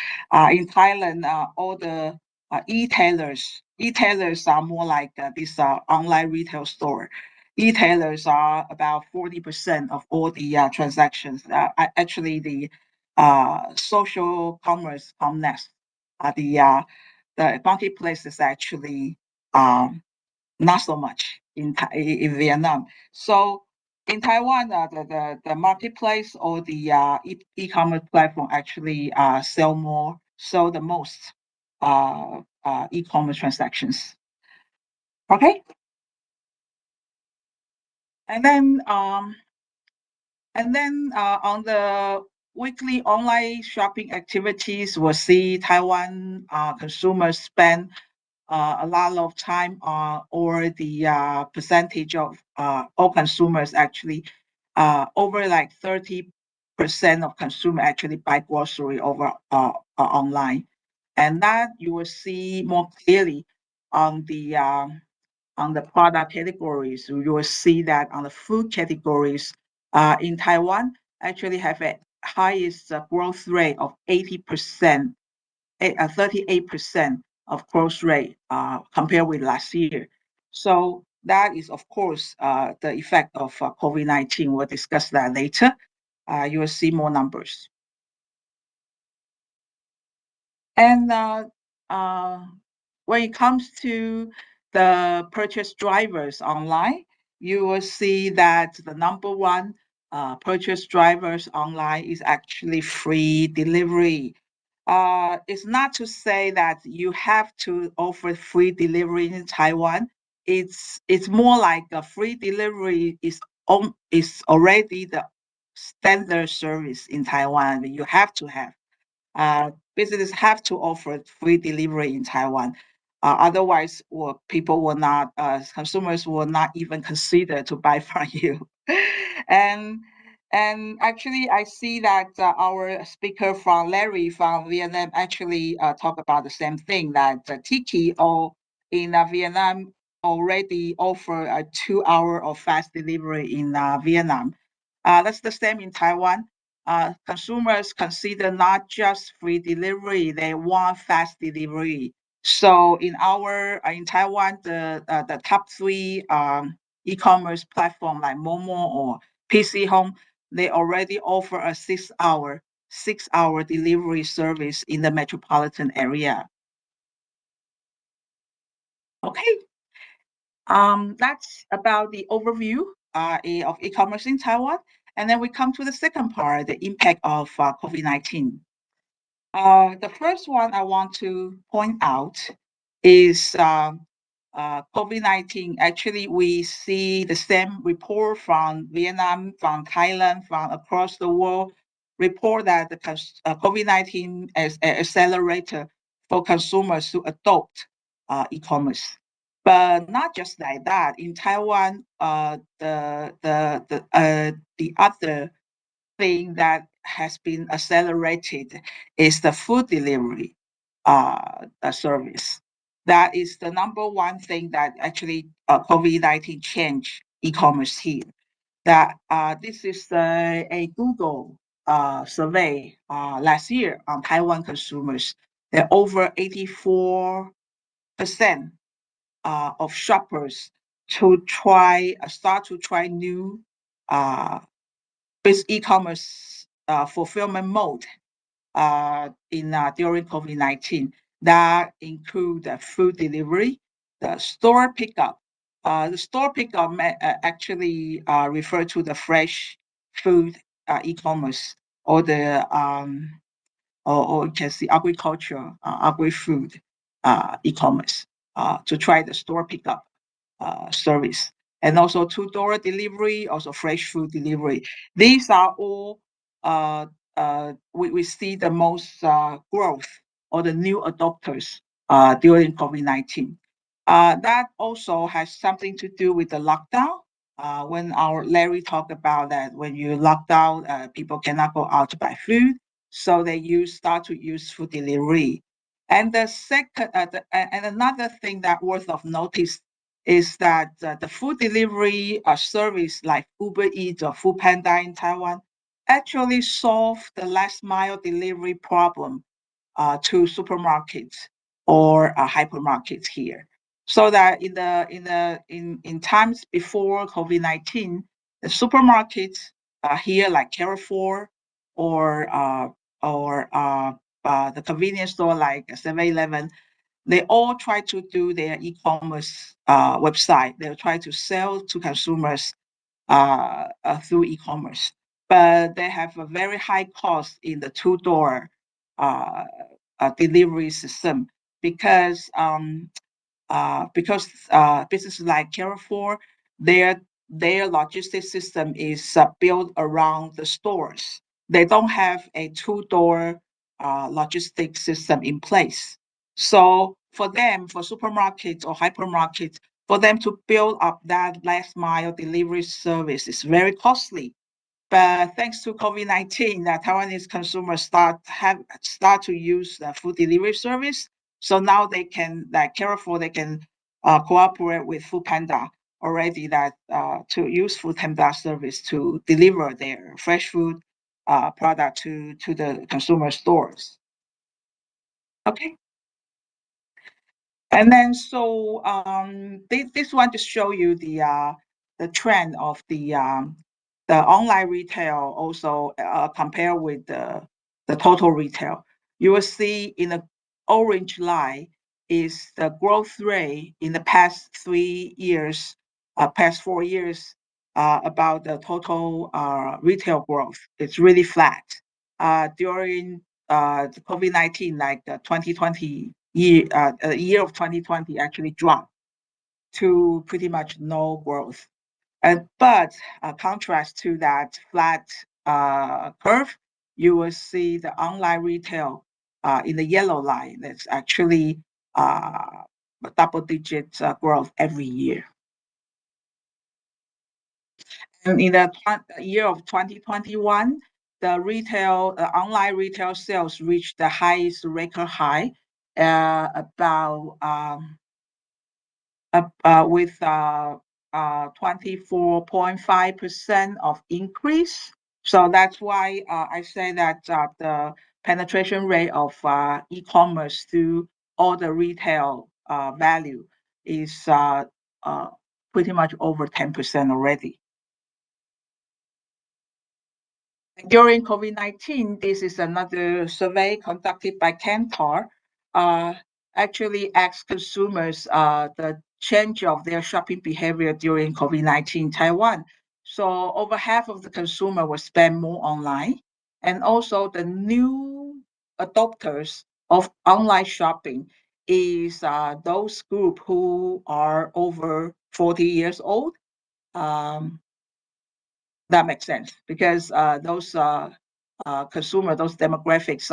S5: In Thailand, all the e-tailers are more like this online retail store. E-tailers are about 40% of all the transactions. Actually, the social commerce come next. The marketplace is actually not so much in Vietnam. So in Taiwan, the marketplace or the e-commerce platform actually sell the most e-commerce transactions. Okay. And then on the weekly online shopping activities, we'll see Taiwan consumers spend a lot of time or the percentage of all consumers actually over like 30% of consumer actually buy grocery over online, and that you will see more clearly on the product categories. You will see that on the food categories in Taiwan actually have a highest growth rate of 80%, 38% of growth rate compared with last year. So that is, of course, the effect of COVID-19. We'll discuss that later. You will see more numbers. And when it comes to the purchase drivers online, you will see that the number one purchase drivers online is actually free delivery. It's not to say that you have to offer free delivery in Taiwan. It's more like a free delivery is already the standard service in Taiwan. You have to have. Businesses have to offer free delivery in Taiwan. Otherwise, consumers will not even consider to buy from you. And And actually, I see that our speaker from Larry from Vietnam actually talk about the same thing, that Tiki in Vietnam already offer a 2 hour of fast delivery in Vietnam. That's the same in Taiwan. Consumers consider not just free delivery, they want fast delivery. So in Taiwan, the top 3 e-commerce platform like Momo or PC Home, they already offer a 6-hour delivery service in the metropolitan area. Okay, that's about the overview of e-commerce in Taiwan. And then we come to the second part, the impact of COVID-19. The first one I want to point out is COVID-19. Actually, we see the same report from Vietnam, from Thailand, from across the world, report that the COVID-19 is an accelerator for consumers to adopt e-commerce. But not just like that. In Taiwan, the other thing that has been accelerated is the food delivery service. That is the number one thing that actually COVID-19 changed e-commerce here. That this is a Google survey last year on Taiwan consumers. That over 84% of shoppers start to try new with e-commerce fulfillment mode during COVID-19. That include the food delivery, the store pickup. The store pickup actually refer to the fresh food e-commerce, or the or you can see agriculture, agri-food e-commerce to try the store pickup service. And also to-door delivery, also fresh food delivery. These are all we see the most growth or the new adopters during COVID-19. That also has something to do with the lockdown. When our Larry talked about that, when you lock down, people cannot go out to buy food, so they start to use food delivery. And the second, and another thing that worth of notice is that the food delivery service like Uber Eats or Foodpanda in Taiwan actually solve the last mile delivery problem to supermarkets or hypermarkets here. So that in times before COVID-19, the supermarkets here like Carrefour or the convenience store like 7-Eleven, they all try to do their e-commerce website. They'll try to sell to consumers through e-commerce, but they have a very high cost in the to-door delivery system because businesses like Carrefour, their logistics system is built around the stores. They don't have a two-door logistics system in place. So for them, for supermarkets or hypermarkets, for them to build up that last mile delivery service is very costly. But thanks to COVID-19, that Taiwanese consumers start to use the food delivery service. So now they can, like Carrefour, they can cooperate with Foodpanda already to use Foodpanda service to deliver their fresh food product to the consumer stores. Okay. And then so this one to show you the trend of the online retail also compared with the total retail. You will see in the orange line is the growth rate in the past 3 years, past 4 years about the total retail growth. It's really flat. During the COVID-19, like the 2020 year of 2020 actually dropped to pretty much no growth. But contrast to that flat curve, you will see the online retail in the yellow line. That's actually double-digit growth every year. And in the year of 2021, the online retail sales reached the highest record high, with 24.5% of increase. So that's why I say that the penetration rate of e-commerce through all the retail value is pretty much over 10% already. During COVID-19, this is another survey conducted by Kantar, actually asked consumers the change of their shopping behavior during COVID-19 in Taiwan. So over half of the consumer will spend more online. And also the new adopters of online shopping is those group who are over 40 years old. That makes sense because those consumer, those demographics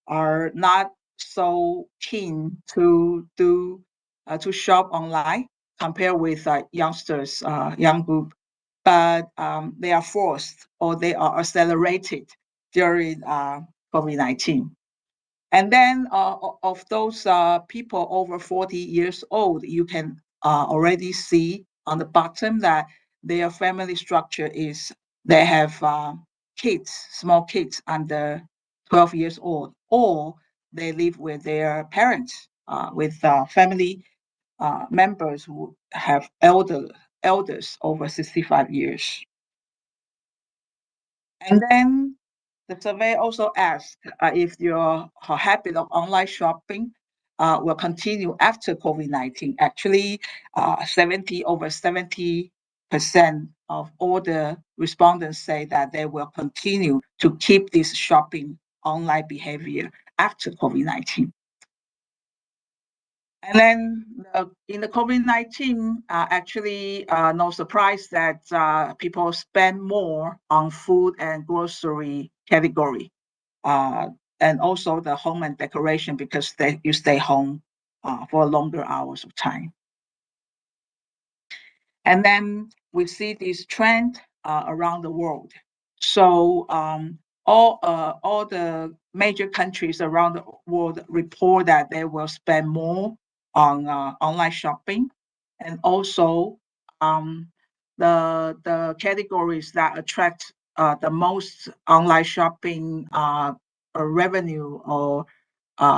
S5: are not so keen to shop online compared with youngsters, young group, but they are forced or they are accelerated during COVID-19. And then of those people over 40 years old, you can already see on the bottom that their family structure is they have kids, small kids under 12 years old, or they live with their parents, with family members who have elders over 65 years. And then the survey also asked if your habit of online shopping will continue after COVID-19. Actually, over 70% of all the respondents say that they will continue to keep this shopping online behavior after COVID-19. And then in the COVID-19, actually, no surprise that people spend more on food and grocery category, and also the home and decoration because you stay home for longer hours of time. And then we see this trend around the world. So all the major countries around the world report that they will spend more on online shopping, and also the categories that attract the most online shopping revenue or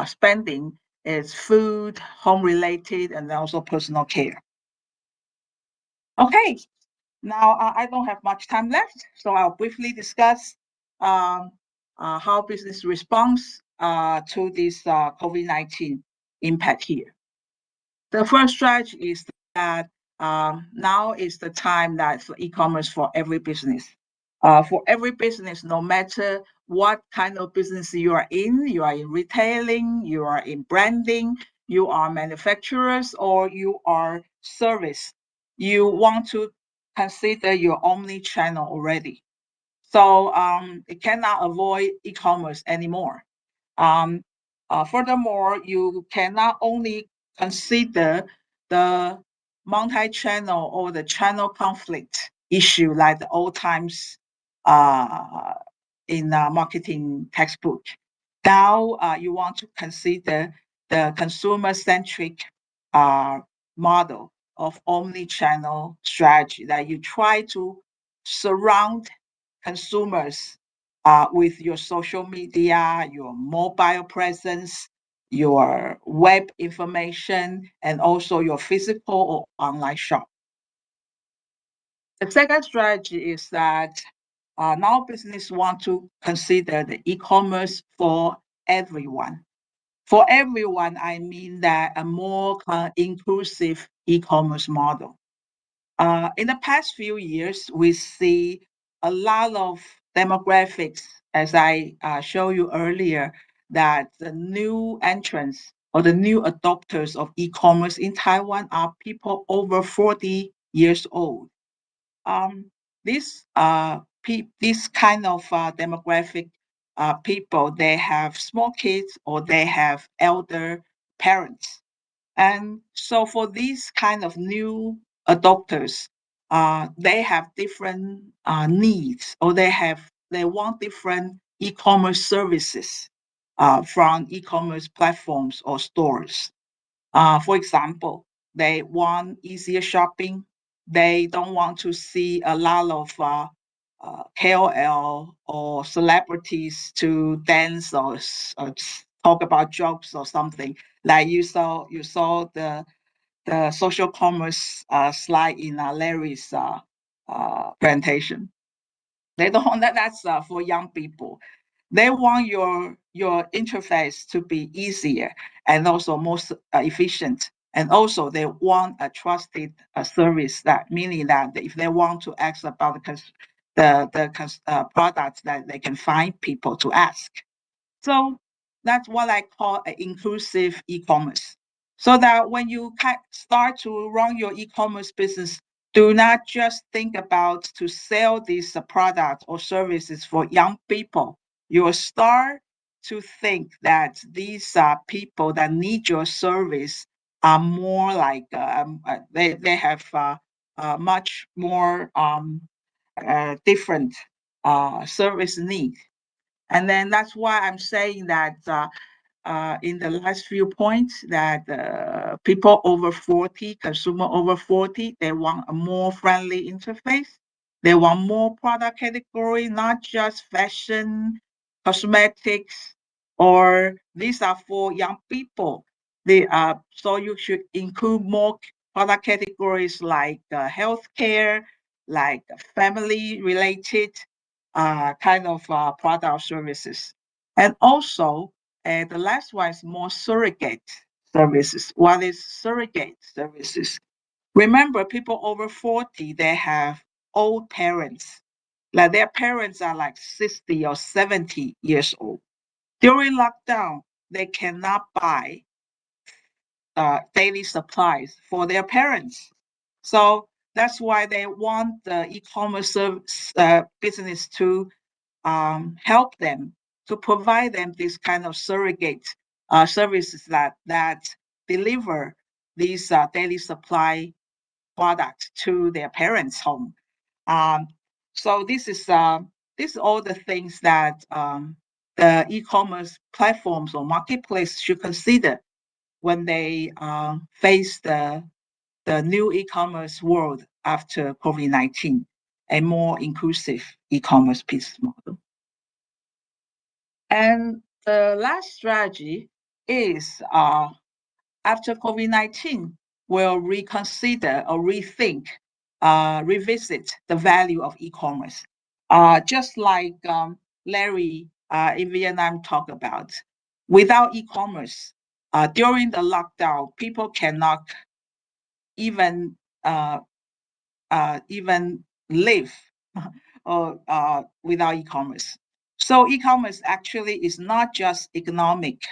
S5: spending is food, home related, and also personal care. Okay, now I don't have much time left, so I'll briefly discuss how business responds to this COVID-19 impact here. The first strategy is that now is the time that for e-commerce for every business. For every business, no matter what kind of business you are in retailing, you are in branding, you are manufacturers, or you are service, you want to consider your omni-channel already. So it cannot avoid e-commerce anymore. Furthermore, you cannot only consider the multi-channel or the channel conflict issue like the old times in marketing textbook. Now you want to consider the consumer-centric model of omni-channel strategy, that you try to surround consumers with your social media, your mobile presence, your web information, and also your physical or online shop. The second strategy is that now business want to consider the e-commerce for everyone. For everyone, I mean that a more inclusive e-commerce model. In the past few years, we see a lot of demographics, as I showed you earlier, that the new entrants or the new adopters of e-commerce in Taiwan are people over 40 years old. This kind of demographic people, they have small kids or they have elder parents. And so for these kind of new adopters, they have different needs, or they want different e-commerce services from e-commerce platforms or stores. For example, they want easier shopping. They don't want to see a lot of KOL or celebrities to dance or talk about jokes or something. Like you saw the social commerce slide in Larry's presentation. They don't want that. That's for young people. They want your interface to be easier and also most efficient. And also they want a trusted service, that meaning that if they want to ask about the products, that they can find people to ask. So that's what I call an inclusive e-commerce. So that when you start to run your e-commerce business, do not just think about to sell these products or services for young people. You will start to think that these people that need your service are more like they have much more different service needs. And then that's why I'm saying that in the last few points, that people over 40, consumer over 40, they want a more friendly interface. They want more product category, not just fashion, cosmetics, or these are for young people. So you should include more product categories like healthcare, like family-related kind of product services. And also, the last one is more surrogate services. What is surrogate services? Remember, people over 40, they have old parents. Like their parents are like 60 or 70 years old. During lockdown, they cannot buy daily supplies for their parents. So that's why they want the e-commerce business to help them, to provide them this kind of surrogate services that deliver these daily supply products to their parents' home. So this is all the things that the e-commerce platforms or marketplace should consider when they face the new e-commerce world after COVID-19, a more inclusive e-commerce business model. And the last strategy is after COVID-19, we'll reconsider or rethink, revisit the value of e-commerce. Just like Larry in Vietnam talked about, without e-commerce, during the lockdown, people cannot even live or without e-commerce. So e-commerce actually is not just economic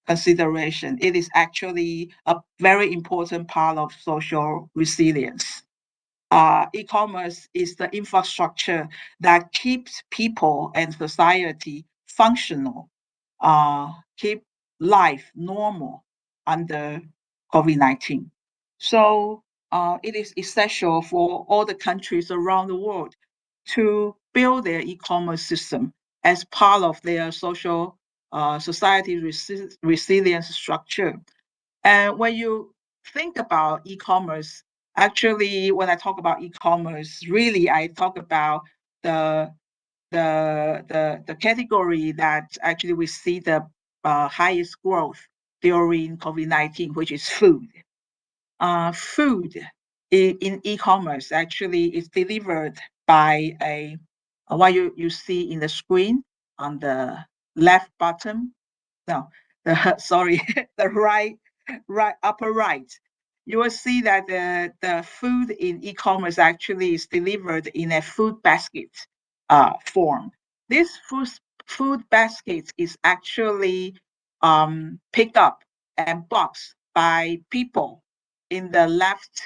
S5: consideration. It is actually a very important part of social resilience. E-commerce is the infrastructure that keeps people and society functional, keep life normal under COVID-19. So it is essential for all the countries around the world to build their e-commerce system as part of their social society resilience structure. And when you think about e-commerce, actually, when I talk about e-commerce, really I talk about the category that actually we see the highest growth during COVID-19, which is food. Food in e-commerce actually is delivered by what you see in the screen on the left bottom. No, sorry, the right upper right. You will see that the food in e-commerce actually is delivered in a food basket form. This food basket is actually picked up and boxed by people in the left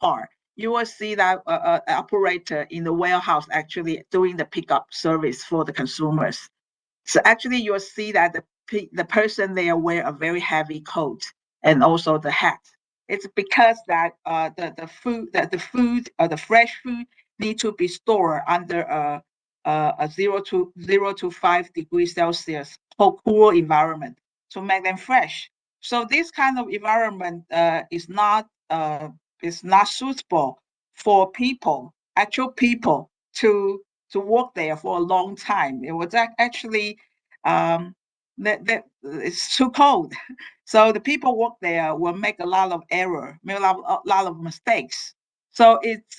S5: part. You will see that an operator in the warehouse actually doing the pickup service for the consumers. So actually you will see that the person there wear a very heavy coat and also the hat. It's because that the fresh food need to be stored under a 0 to 5 degrees Celsius cool environment to make them fresh. So this kind of environment is not suitable for actual people to work there for a long time. It was actually it's too cold. So the people work there will make a lot of error, make a lot of mistakes. So it's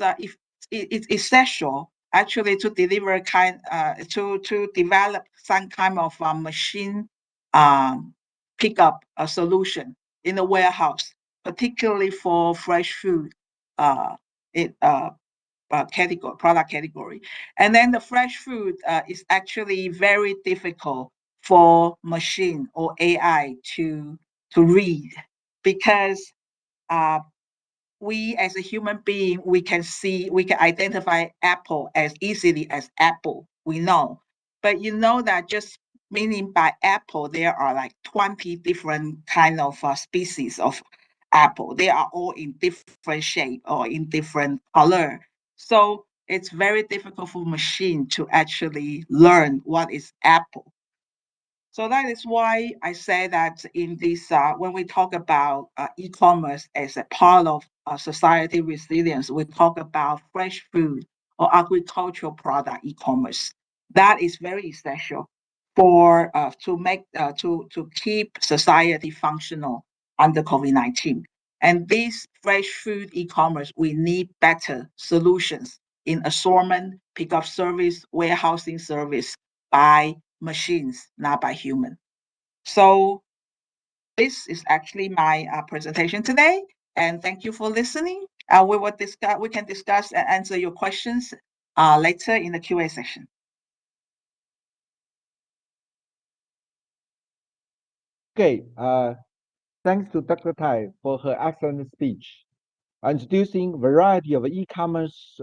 S5: essential actually to deliver to develop some kind of machine pickup solution in the warehouse, particularly for fresh food product category. And then the fresh food is actually very difficult for machine or AI to read, because we as a human being, we can identify apple as easily as apple, we know. But you know that just meaning by apple, there are like 20 different kind of species of apple. They are all in different shape or in different color. So it's very difficult for machine to actually learn what is apple. So that is why I say that in this, when we talk about e-commerce as a part of society resilience, we talk about fresh food or agricultural product e-commerce. That is very essential for to keep society functional under COVID-19. And this fresh food e-commerce, we need better solutions in assortment, pickup service, warehousing service by machines, not by human. So this is actually my presentation today, and thank you for listening. We can discuss and answer your questions later in the QA session.
S4: Okay, thanks to Dr. Tai for her excellent speech, introducing a variety of e-commerce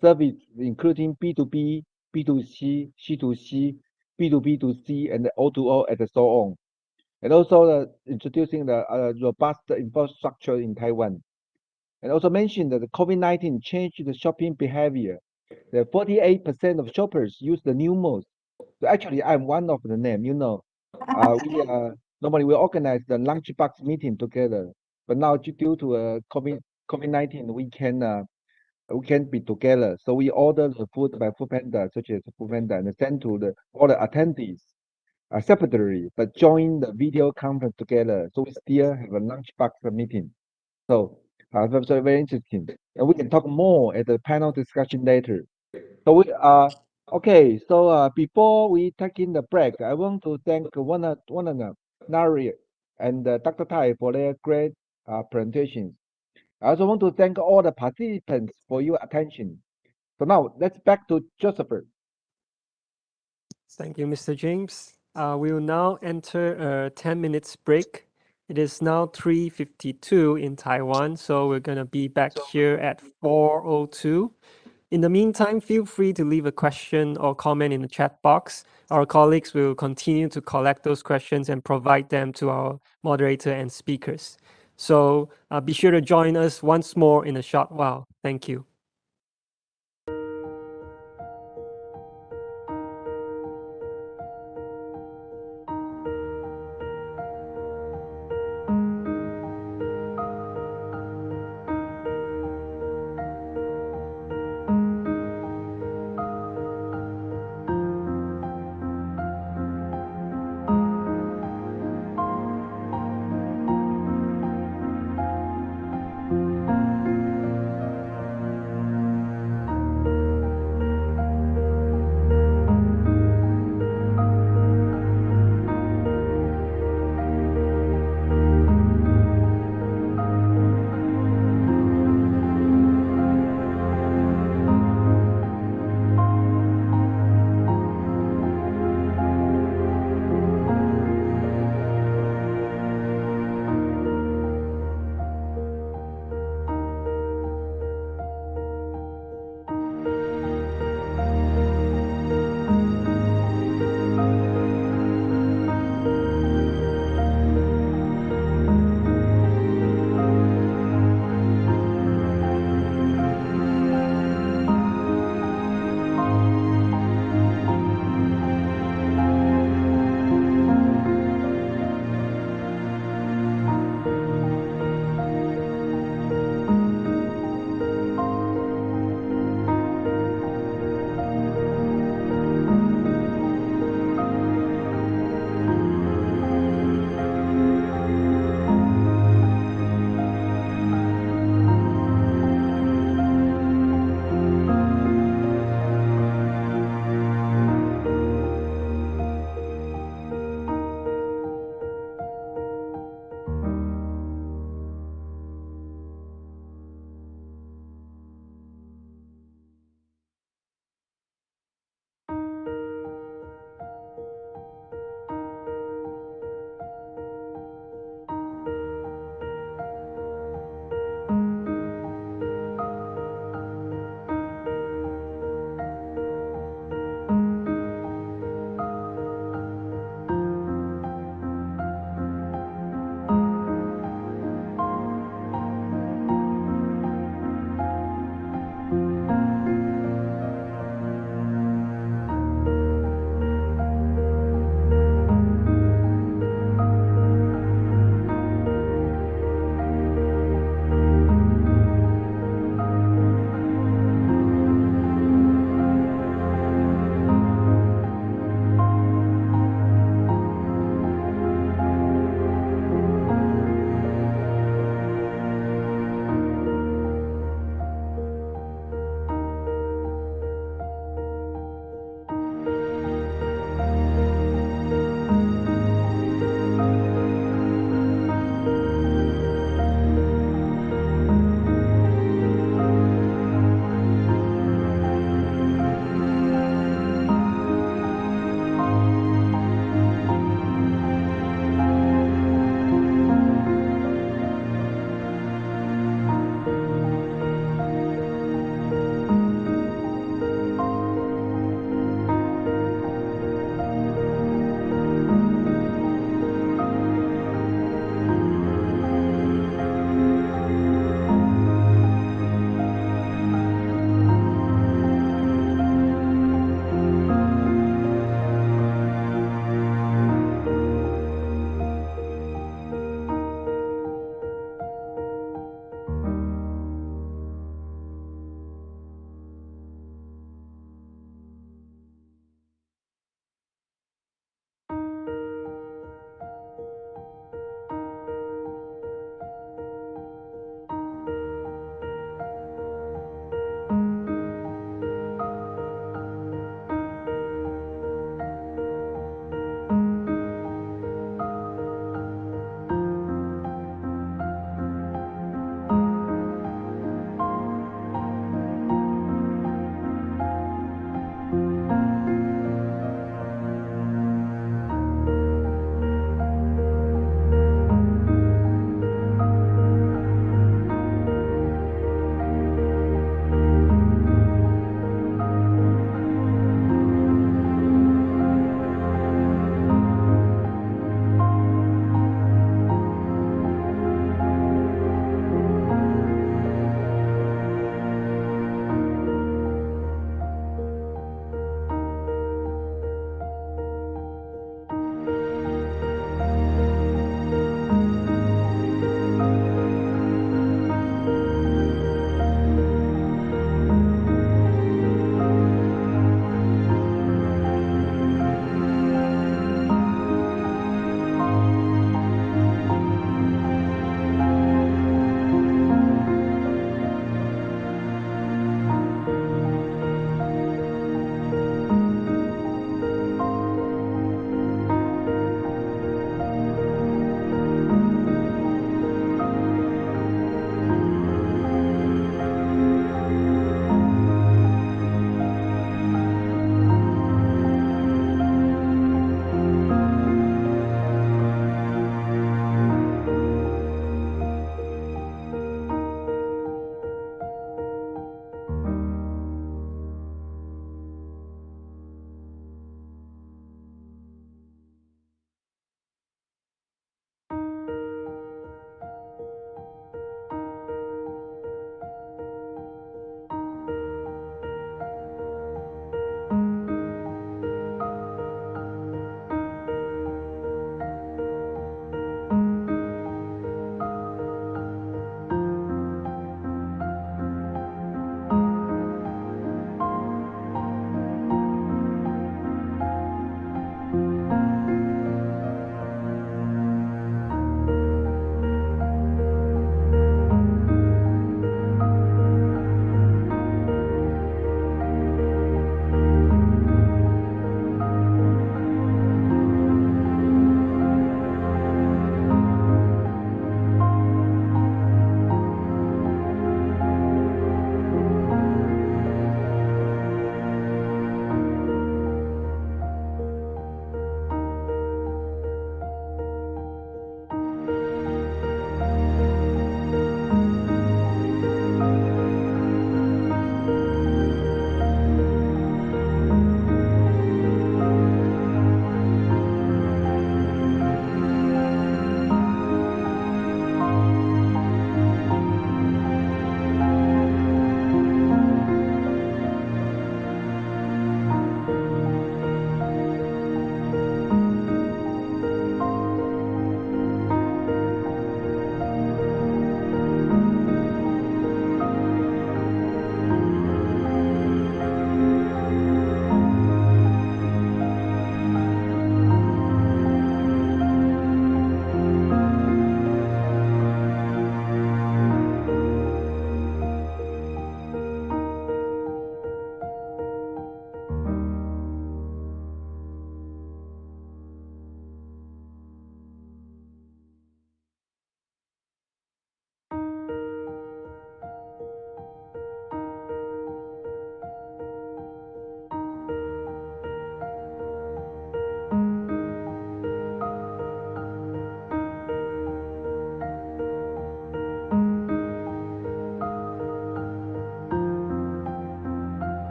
S4: service, including B2B, B2C, C2C, B2B2C, and O2O, and so on. And also introducing the robust infrastructure in Taiwan. And also mentioned that the COVID-19 changed the shopping behavior. The 48% of shoppers use the new modes. So actually, I'm one of the name, you know. We normally we organize the lunchbox meeting together, but now due to COVID-19, we can't be together. So we order the food by Foodpanda, such as Foodpanda, and send to all the attendees separately, but join the video conference together. So we still have a lunchbox meeting. So that's very interesting, and we can talk more at the panel discussion later. So we okay. So before we take in the break, I want to thank one of the Nari and Dr. Tai for their great presentations. I also want to thank all the participants for your attention. So now let's back to Joseph.
S1: Thank you, Mr. James. We will now enter a 10 minutes break. It is now 3:52 in Taiwan, so we're going to be back here at 4:02. In the meantime, feel free to leave a question or comment in the chat box. Our colleagues will continue to collect those questions and provide them to our moderator and speakers. So be sure to join us once more in a short while. Thank you.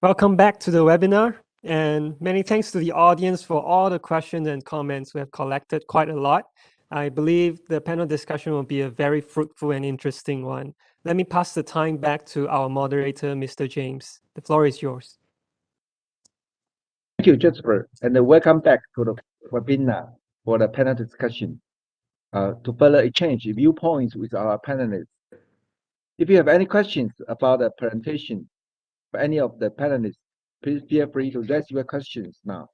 S1: Welcome back to the webinar, and many thanks to the audience for all the questions and comments. We have collected quite a lot. I believe the panel discussion will be a very fruitful and interesting one. Let me pass the time back to our moderator, Mr. James. The floor is yours.
S4: Thank you, Jasper, and welcome back to the webinar for the panel discussion to further exchange viewpoints with our panelists. If you have any questions about the presentation for any of the panelists, please feel free to raise your questions now,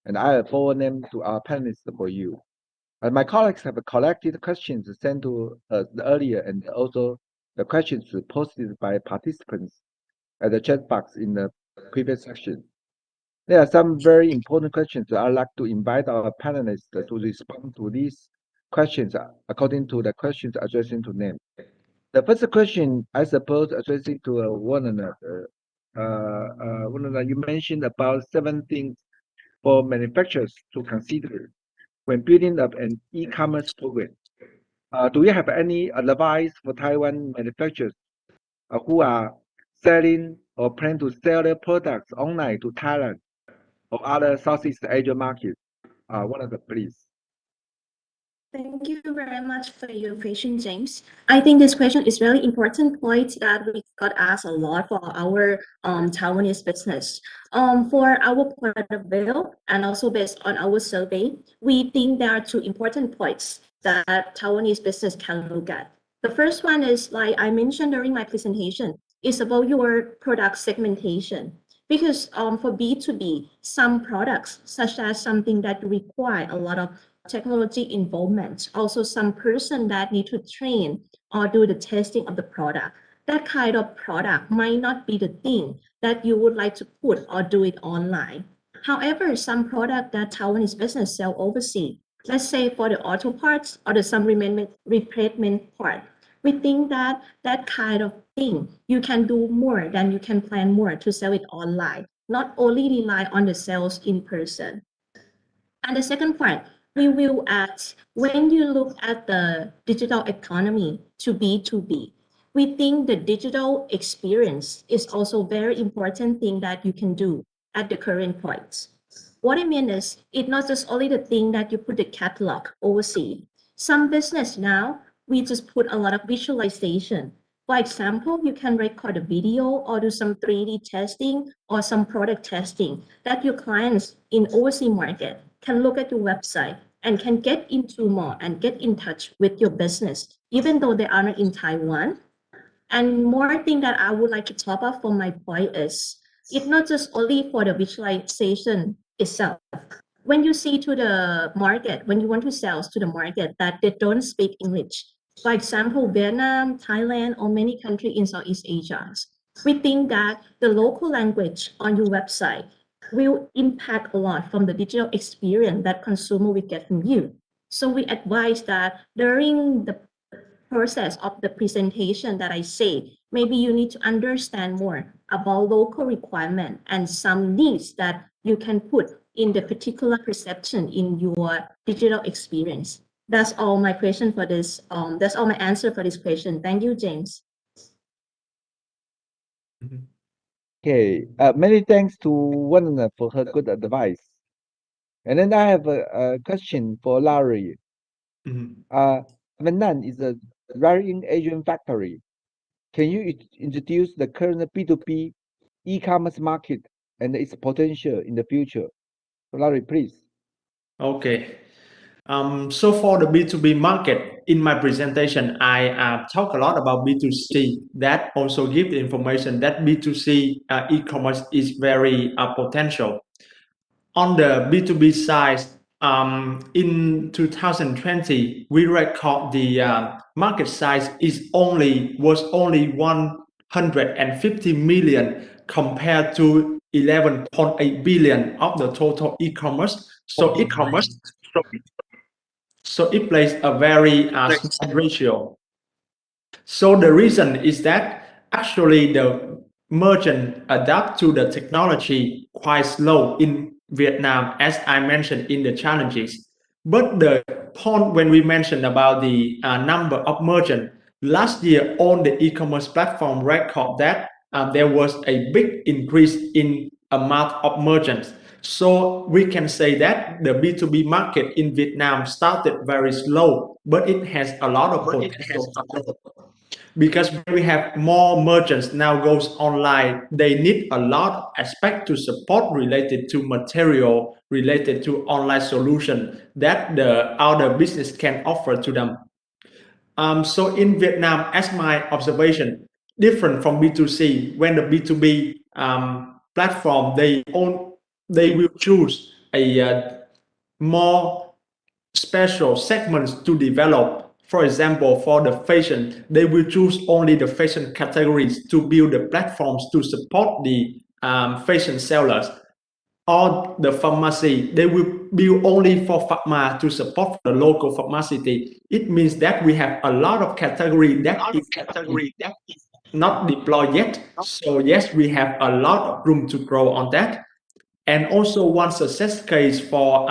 S4: and I will forward them to our panelists for you. My colleagues have collected questions sent to us earlier, and also the questions posted by participants at the chat box in the previous section. There are some very important questions. I'd like to invite our panelists to respond to these questions according to the questions addressing to them. The first question, I suppose, addressing to one another. You mentioned about 7 things for manufacturers to consider when building up an e-commerce program. Do you have any advice for Taiwan manufacturers who are selling or plan to sell their products online to Thailand or other Southeast Asia markets? One of the please.
S2: Thank you very much for your question, James. I think this question is really important point that we got asked a lot for our Taiwanese business. For our point of view, and also based on our survey, we think there are 2 important points that Taiwanese business can look at. The first one is, like I mentioned during my presentation, is about your product segmentation. Because for B2B, some products, such as something that require a lot of technology involvement, also some person that need to train or do the testing of the product, that kind of product might not be the thing that you would like to put or do it online. However, some product that Taiwanese business sell overseas, let's say for the auto parts or the some replacement part, we think that that kind of thing, you can do more than you can plan more to sell it online, not only rely on the sales in person. And the second part, we will add, when you look at the digital economy to B2B, we think the digital experience is also very important thing that you can do at the current point. What I mean is, it's not just only the thing that you put the catalog overseas. Some business now, we just put a lot of visualization. For example, you can record a video or do some 3D testing or some product testing that your clients in overseas market can look at your website and can get into more and get in touch with your business, even though they are not in Taiwan. And more thing that I would like to top up for my point is, it's not just only for the visualization itself. When you see to the market, when you want to sell to the market that they don't speak English, for example, Vietnam, Thailand, or many countries in Southeast Asia, we think that the local language on your website will impact a lot from the digital experience that consumer will get from you. So we advise that during the process of the presentation that I say, maybe you need to understand more about local requirement and some needs that you can put in the particular perception in your digital experience. That's all my question for this. That's all my answer for this question. Thank you, James.
S4: Okay, many thanks to Wanda for her good advice. And then I have a question for Larry. Vietnam is a varying Asian factory. Can you introduce the current B2B e-commerce market and its potential in the future? So Larry, please.
S3: Okay. So for the B2B market, in my presentation, I talk a lot about B2C. That also give the information that B2C e-commerce is very potential. On the B2B side, in 2020, we record the market size was only 150 million compared to 11.8 billion of the total e-commerce. So so it plays a very small ratio. So the reason is that actually the merchant adapt to the technology quite slow in Vietnam, as I mentioned in the challenges. But the point when we mentioned about the number of merchants, last year on the e-commerce platform record that there was a big increase in amount of merchants. So we can say that the B2B market in Vietnam started very slow, but it has a lot of potential. Because we have more merchants now goes online, they need a lot of aspects to support related to material, related to online solution that the other business can offer to them. So in Vietnam, as my observation, different from B2C, when the B2B platform, they will choose a more special segments to develop. For example, for the fashion, they will choose only the fashion categories to build the platforms to support the fashion sellers. Or the pharmacy, they will build only for pharma to support the local pharmacy. It means that we have a lot of category that is not deployed yet. So yes, we have a lot of room to grow on that. And also one success case for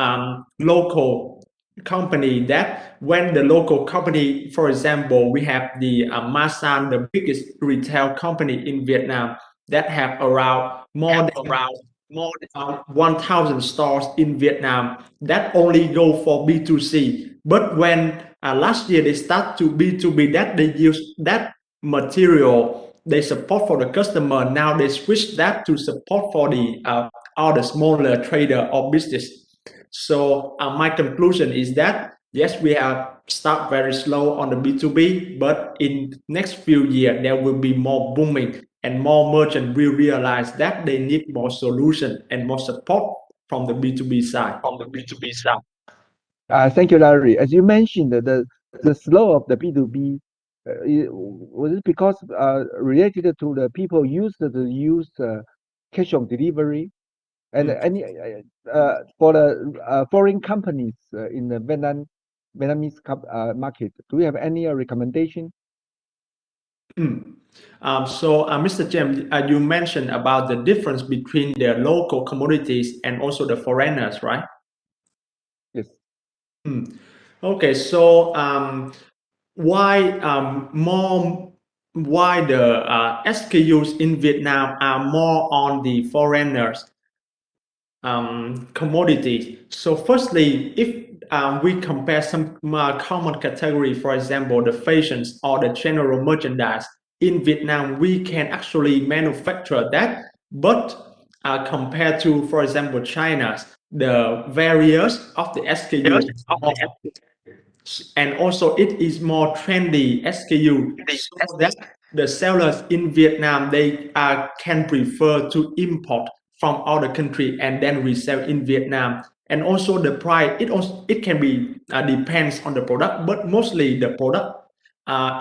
S3: local company, that when the local company, for example, we have the Masan, the biggest retail company in Vietnam, that have around more than 1,000 stores in Vietnam, that only go for B2C. But when last year they start to B2B, that they use that material they support for the customer, now they switch that to support for the other smaller trader or business. So my conclusion is that yes, we have start very slow on the B2B, but in next few years there will be more booming and more merchants will realize that they need more solution and more support from the B2B side.
S4: Thank you, Larry. As you mentioned, the slow of the B2B, was it because related to the people used to use cash on delivery? And any for the foreign companies in the Vietnamese market, do we have any recommendation?
S3: So Mr. James, you mentioned about the difference between the local commodities and also the foreigners, right?
S4: Yes.
S3: Okay, so why the SKUs in Vietnam are more on the foreigners commodities? So firstly, if we compare some common category, for example, the fashions or the general merchandise in Vietnam, we can actually manufacture that, but compared to, for example, China's, the various of the SKU, and also it is more trendy SKU, so that the sellers in Vietnam, they can prefer to import from other country and then resell in Vietnam. And also the price, it can be depends on the product, but mostly the product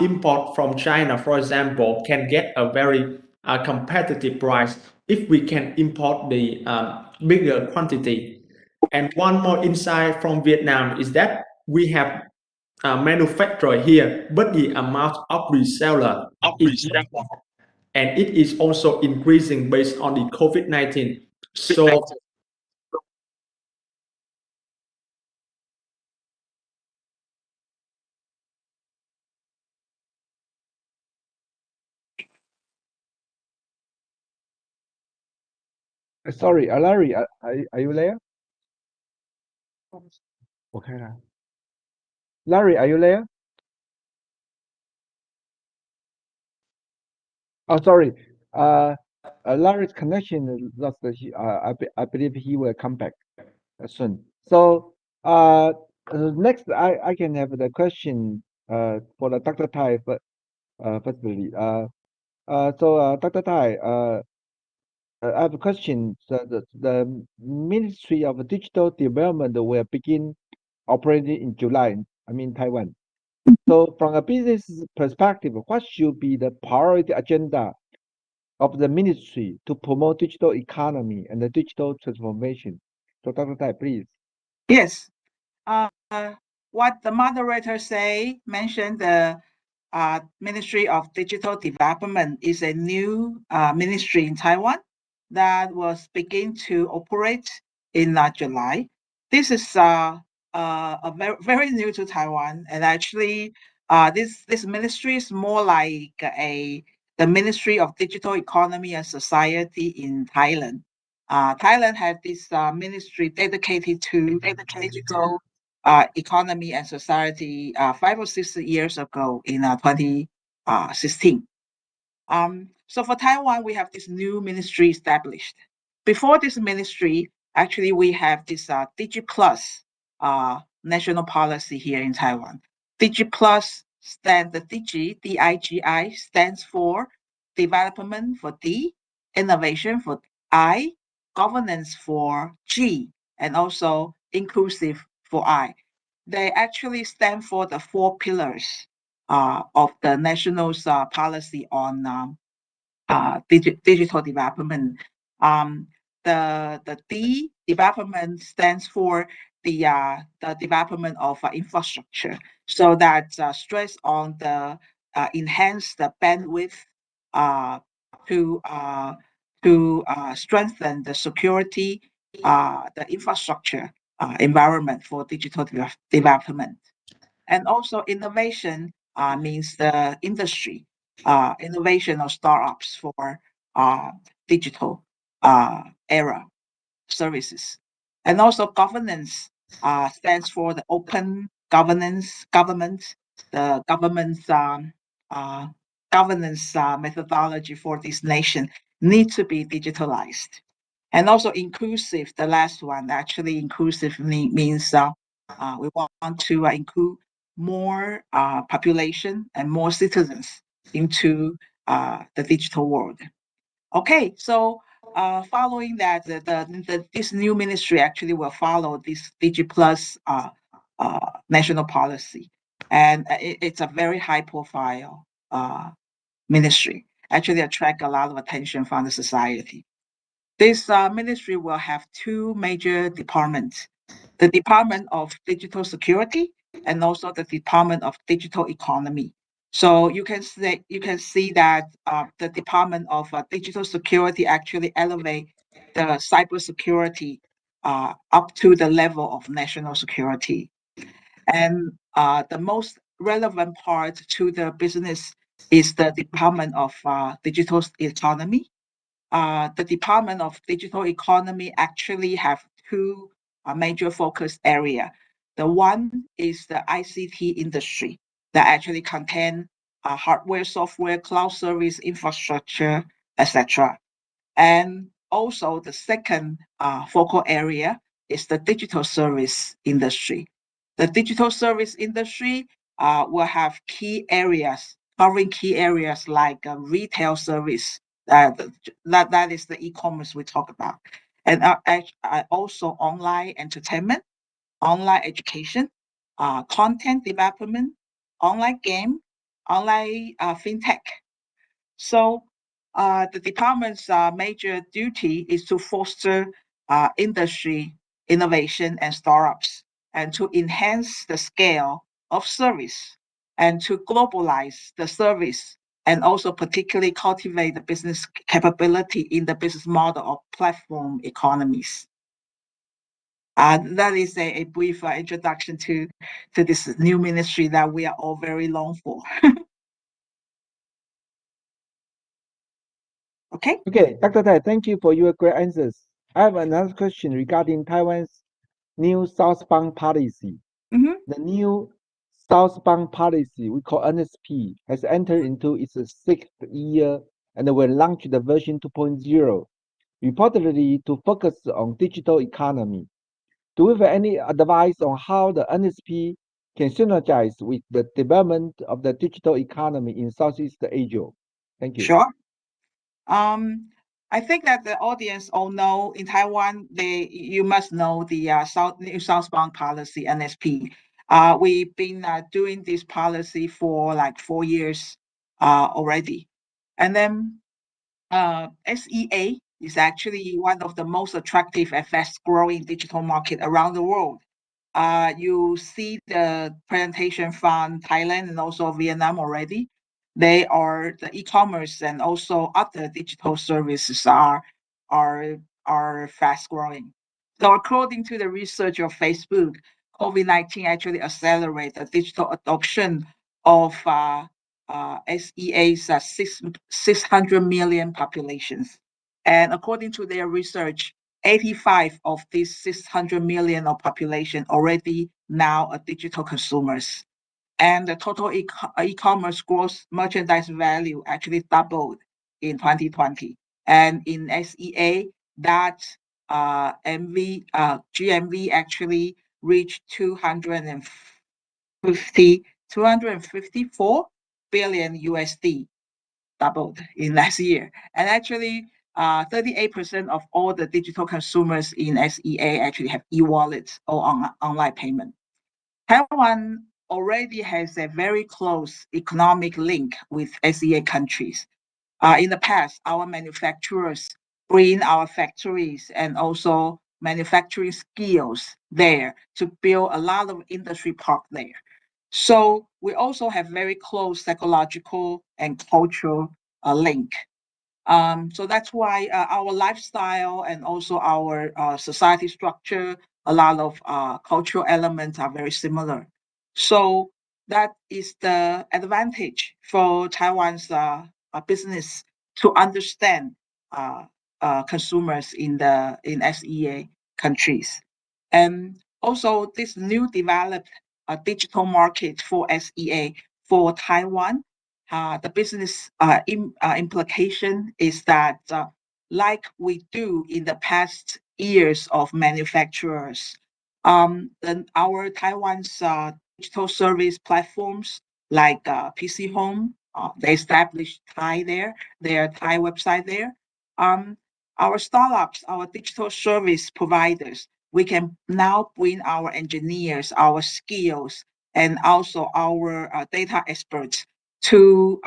S3: import from China, for example, can get a very competitive price if we can import the bigger quantity. And one more insight from Vietnam is that we have manufacturer here, but the amount of reseller is, and it is also increasing based on the COVID-19. So
S4: sorry, Larry, are you there? Okay. Larry, are you there? Oh, sorry. Larry's connection is lost. I believe he will come back soon. So next, I can have the question for the Dr. Tai, but firstly, so Dr. Tai, I have a question. The Ministry of Digital Development will begin operating in July, I mean Taiwan. So from a business perspective, what should be the priority agenda of the ministry to promote digital economy and the digital transformation? So Dr. Tai, please.
S5: Yes. What the moderator mentioned the Ministry of Digital Development is a new ministry in Taiwan that was begin to operate in July. This is very new to Taiwan, and actually this ministry is more like a the Ministry of Digital Economy and Society in Thailand. Thailand had this ministry dedicated to digital economy and society 5 or 6 years ago in 2016. So for Taiwan, we have this new ministry established. Before this ministry, actually, we have this DigiPlus national policy here in Taiwan. DigiPlus the DIGI stands for development for D, innovation for I, governance for G, and also inclusive for I. They actually stand for the 4 pillars of the national's policy on digital development. The D development stands for the development of infrastructure, so that stress on the enhance the bandwidth to strengthen the security, the infrastructure environment for digital development. And also innovation means the industry, innovation of startups for digital era services. And also governance stands for the open governance, the government's governance methodology for this nation needs to be digitalized. And also inclusive, the last one, actually inclusive means we want to include more population and more citizens into the digital world. Okay, so following that, this new ministry actually will follow this DigiPlus national policy, and it's a very high-profile ministry. Actually, attract a lot of attention from the society. This ministry will have 2 major departments: the Department of Digital Security and also the Department of Digital Economy. So you can see that the Department of Digital Security actually elevate the cybersecurity up to the level of national security. And the most relevant part to the business is the Department of Digital Economy. The Department of Digital Economy actually have 2 major focus area. The one is the ICT industry that actually contain hardware, software, cloud service, infrastructure, etc. And also the second focal area is the digital service industry. The digital service industry will have key areas, covering key areas like retail service, that is the e-commerce we talk about, and also online entertainment, online education, content development, online game, online fintech. So the department's major duty is to foster industry innovation and startups, and to enhance the scale of service, and to globalize the service, and also particularly cultivate the business capability in the business model of platform economies. That is a brief introduction to this new ministry that we are all very long for. Okay.
S4: Okay, Dr. Tai, thank you for your great answers. I have another question regarding Taiwan's new southbound policy. The new southbound policy, we call NSP, has entered into its 6th year and will launch the version 2.0, reportedly to focus on digital economy. Do we have any advice on how the NSP can synergize with the development of the digital economy in Southeast Asia? Thank you.
S5: Sure. I think that the audience all know in Taiwan, you must know the new southbound policy, NSP. We've been doing this policy for like 4 years already. And then SEA is actually one of the most attractive and fast-growing digital market around the world. You see the presentation from Thailand and also Vietnam already. They are the e-commerce and also other digital services are fast growing. So according to the research of Facebook, COVID-19 actually accelerated the digital adoption of SEA's 600 million populations. And according to their research, 85 of these 600 million of population already now are digital consumers. And the total e-commerce gross merchandise value actually doubled in 2020. And in SEA, that GMV actually reached 254 billion USD, doubled in last year. And actually, 38% of all the digital consumers in SEA actually have e-wallets or online payment. Taiwan already has a very close economic link with SEA countries. In the past, our manufacturers bring our factories and also manufacturing skills there to build a lot of industry park there. So we also have very close psychological and cultural link. So that's why our lifestyle and also our society structure, a lot of cultural elements are very similar. So that is the advantage for Taiwan's business to understand consumers in SEA countries. And also this new developed digital market for SEA for Taiwan, the business implication is that like we do in the past years of manufacturers, then our Taiwan's digital service platforms like PC Home, they established their Thai website there. Our startups, our digital service providers, we can now bring our engineers, our skills, and also our data experts to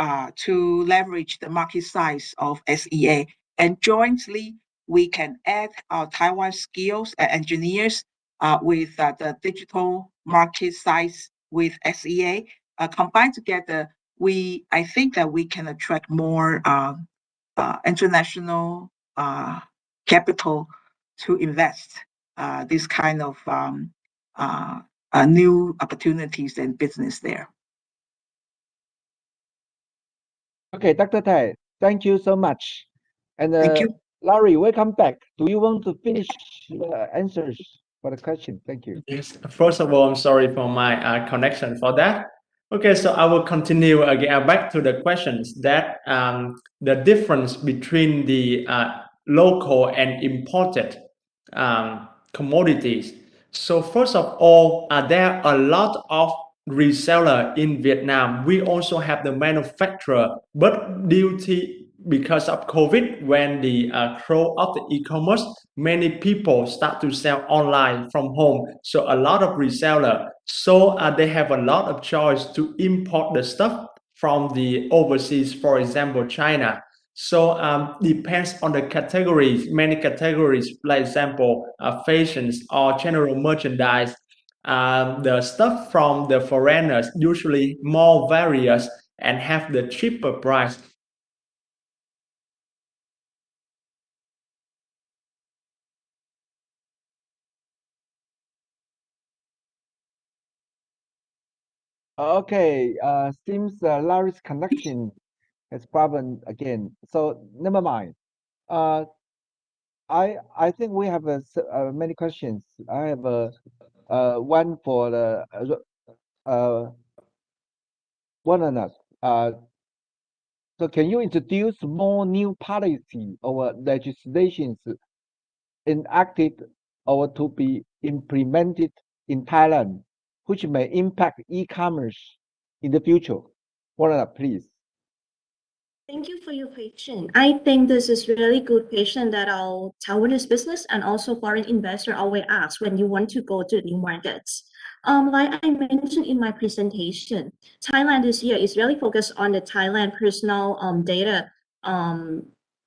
S5: leverage the market size of SEA. And jointly, we can add our Taiwan skills and engineers with the digital market size with SEA. Combined together, I think that we can attract more international capital to invest this kind of new opportunities and business there.
S4: Okay, Dr. Tai, thank you so much. And
S5: Thank you.
S4: Larry, welcome back. Do you want to finish answers for the question? Thank you.
S3: Yes. First of all, I'm sorry for my connection for that. Okay, so I will continue again back to the questions that the difference between the local and imported commodities. So first of all, there are a lot of reseller in Vietnam. We also have the manufacturer, but because of COVID, when the growth of the e-commerce, many people start to sell online from home. So a lot of reseller, so they have a lot of choice to import the stuff from the overseas, for example, China. So depends on the categories, many categories, like example, fashions or general merchandise. The stuff from the foreigners usually more various and have the cheaper price.
S4: Okay, seems Larry's connection has problem again. So never mind. I think we have many questions. I have one for the one on us. So can you introduce more new policy or legislations enacted or to be implemented in Thailand, which may impact e-commerce in the future? One, please.
S2: Thank you for your question. I think this is really good question that our Taiwanese business and also foreign investor always ask when you want to go to new markets. Like I mentioned in my presentation, Thailand this year is really focused on the Thailand personal data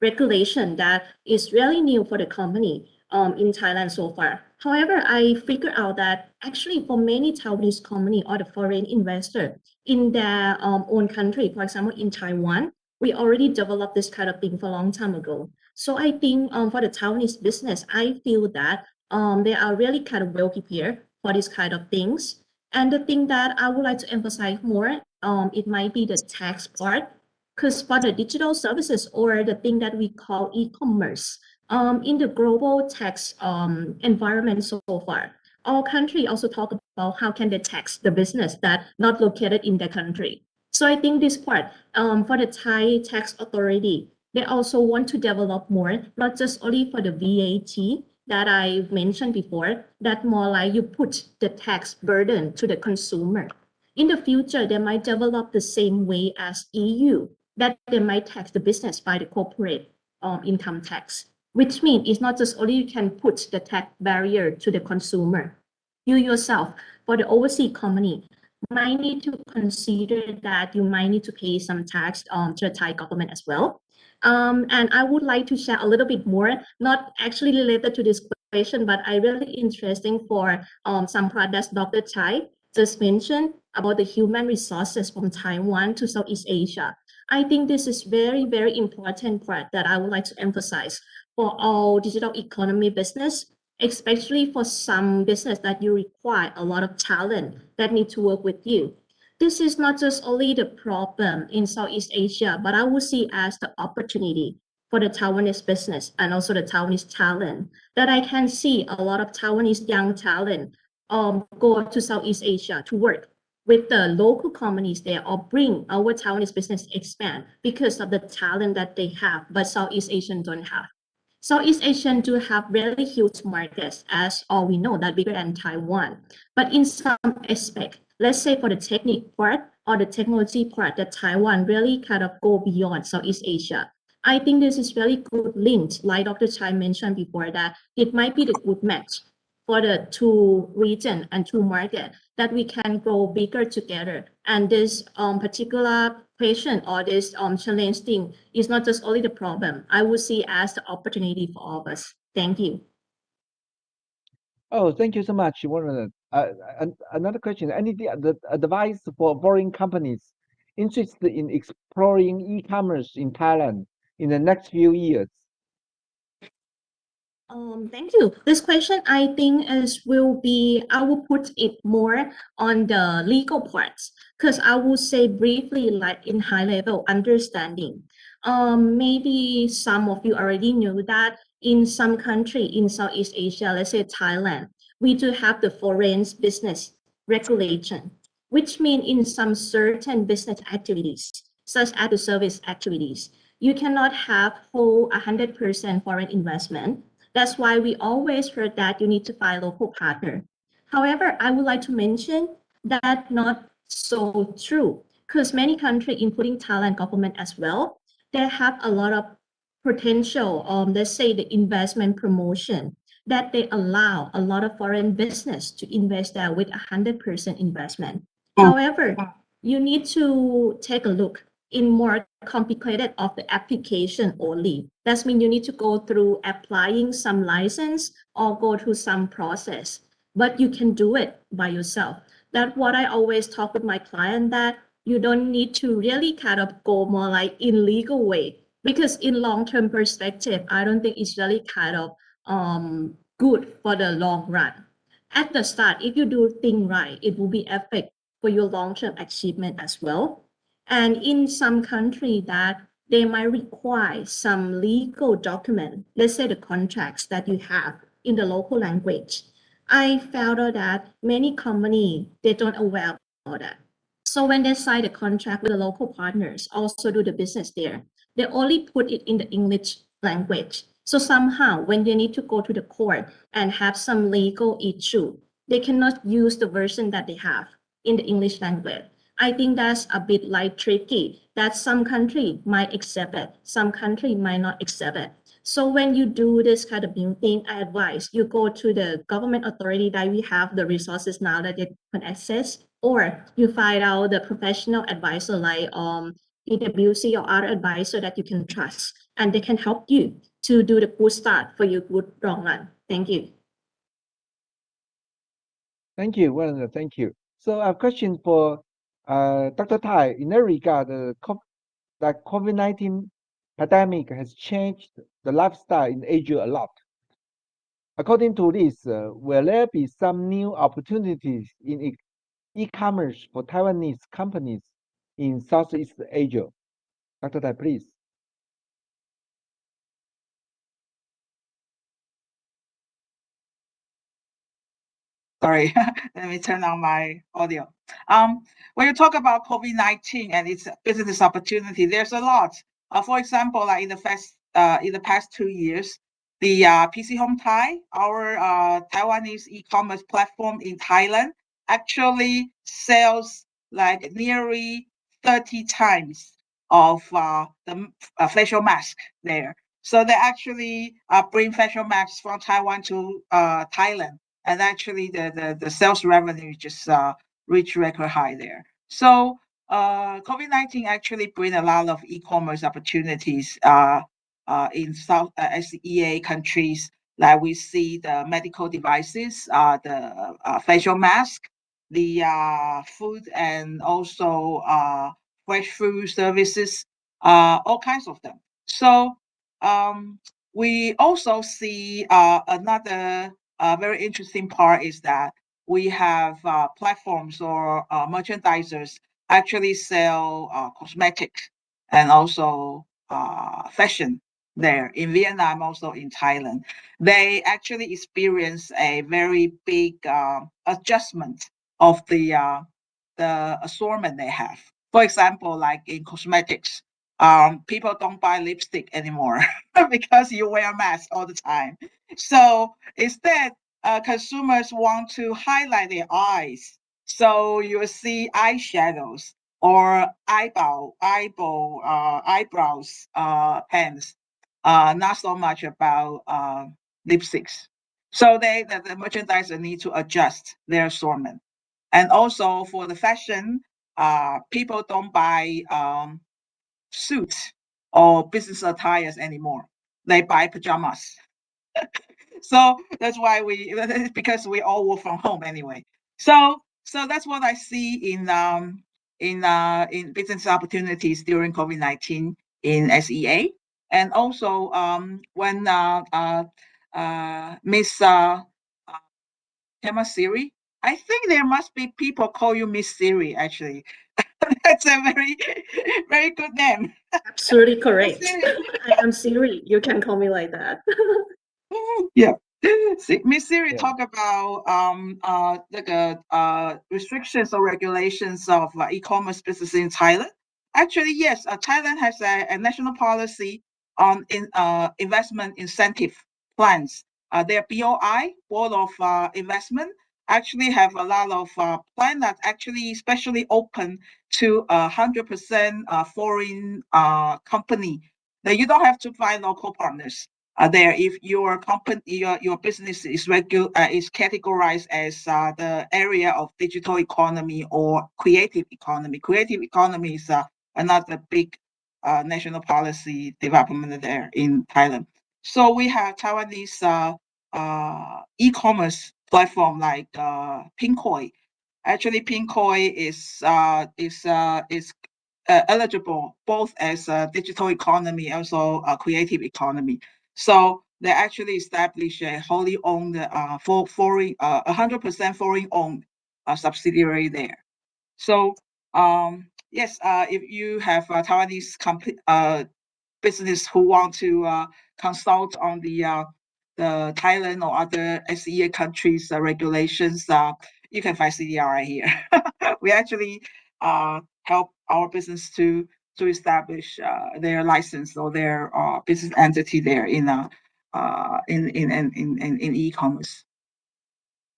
S2: regulation that is really new for the company in Thailand so far. However, I figured out that actually for many Taiwanese company or the foreign investor in their own country, for example, in Taiwan, we already developed this kind of thing for a long time ago. So I think for the Taiwanese business, I feel that they are really kind of well prepared for this kind of things. And the thing that I would like to emphasize more it might be the tax part, because for the digital services or the thing that we call e-commerce, in the global tax environment so far, our country also talk about how can they tax the business that not located in the country. So I think this part, for the Thai tax authority, they also want to develop more, not just only for the VAT that I mentioned before, that more like you put the tax burden to the consumer. In the future, they might develop the same way as EU, that they might tax the business by the corporate income tax, which means it's not just only you can put the tax barrier to the consumer. You yourself, for the overseas company, might need to consider that you might need to pay some tax to the Thai government as well. And I would like to share a little bit more, not actually related to this question, but I really interesting for some products Dr. Chai just mentioned about the human resources from Taiwan to Southeast Asia. I think this is very, very important part that I would like to emphasize for all digital economy business, especially for some business that you require a lot of talent that need to work with you. This is not just only the problem in Southeast Asia, but I would see as the opportunity for the Taiwanese business and also the Taiwanese talent, that I can see a lot of Taiwanese young talent go to Southeast Asia to work with the local companies there or bring our Taiwanese business expand because of the talent that they have, but Southeast Asian don't have. Southeast Asian do have really huge markets, as all we know, that bigger than Taiwan. But in some aspect, let's say for the technique part or the technology part, that Taiwan really kind of go beyond Southeast Asia. I think this is really good link, like Dr. Chai mentioned before, that it might be the good match for the two region and two market that we can grow bigger together. And this particular question or this challenge thing is not just only the problem. I would see as the opportunity for all of us. Thank you.
S4: Oh, thank you so much. Another question. Any advice for foreign companies interested in exploring e-commerce in Thailand in the next few years?
S2: Thank you. This question, I think, I will put it more on the legal parts, because I will say briefly, like in high level understanding. Maybe some of you already knew that in some country in Southeast Asia, let's say Thailand, we do have the foreign business regulation, which means in some certain business activities, such as the service activities, you cannot have whole 100% foreign investment. That's why we always heard that you need to find local partner. However, I would like to mention that not so true, because many countries, including Thailand government as well, they have a lot of potential, let's say the investment promotion, that they allow a lot of foreign business to invest there with 100% investment. However, you need to take a look in more complicated of the application only. That means you need to go through applying some license or go through some process, but you can do it by yourself. That's what I always talk with my client, that you don't need to really kind of go more like in legal way, because in long-term perspective, I don't think it's really kind of good for the long run. At the start, if you do things right, it will be effective for your long-term achievement as well. And in some country that they might require some legal document, let's say the contracts that you have in the local language. I found out that many companies, they don't aware about that. So when they sign the contract with the local partners, also do the business there, they only put it in the English language. So somehow when they need to go to the court and have some legal issue, they cannot use the version that they have in the English language. I think that's a bit like tricky, that some country might accept it, some country might not accept it. So when you do this kind of new thing, I advise you go to the government authority that we have the resources now that they can access, or you find out the professional advisor like PwC or other advisor that you can trust, and they can help you to do the good start for your good long run. Thank you.
S4: Thank you, well, thank you. So a question for Dr. Tai, in that regard, the COVID-19 pandemic has changed the lifestyle in Asia a lot. According to this, will there be some new opportunities in e-commerce for Taiwanese companies in Southeast Asia. Dr. Tai, please.
S5: Sorry, let me turn on my audio. When you talk about COVID-19 and its business opportunity, there's a lot. For example, like in the past 2 years, the PC Home Thai, our Taiwanese e-commerce platform in Thailand, actually sells like nearly 30 times of the facial mask there. So they actually bring facial masks from Taiwan to Thailand. And actually, the sales revenue just reached record high there. So COVID-19 actually bring a lot of e-commerce opportunities in South SEA countries. Like we see the medical devices, the facial mask, the food, and also fresh food services, all kinds of them. So we also see another very interesting part is that we have platforms or merchandisers actually sell cosmetics and also fashion there in Vietnam, also in Thailand. They actually experience a very big adjustment of the assortment they have. For example, like in cosmetics, people don't buy lipstick anymore because you wear a mask all the time. So instead, consumers want to highlight their eyes. So you see eyeshadows or eyebrows pens, not so much about lipsticks. So the merchandiser need to adjust their assortment. And also for the fashion, people don't buy suits or business attires anymore. They buy pajamas. So that's why because we all work from home anyway. So that's what I see in business opportunities during COVID-19 in SEA. And also when Miss Tema Siri, I think there must be people call you Miss Siri actually. That's a very, very good name.
S2: Absolutely correct. I am Siri. You can call me like that.
S5: Yeah. Miss Siri talk about restrictions or regulations of e-commerce business in Thailand. Actually, yes, Thailand has a national policy on investment incentive plans. Their BOI, Board of Investment, actually have a lot of plans that actually especially open to 100% foreign company. That you don't have to find local partners. There, if your company, your business is categorized as the area of digital economy or creative economy. Creative economy is another big national policy development there in Thailand. So we have Taiwanese e-commerce platform like Pinkoi. Actually, Pinkoi is eligible both as a digital economy, also a creative economy. So they actually established a wholly owned, 100% foreign owned subsidiary there. So yes, if you have a Taiwanese business who want to consult on the Thailand or other SEA countries regulations, you can find CDRI here. We actually help our business to establish their license or their business entity there in e-commerce.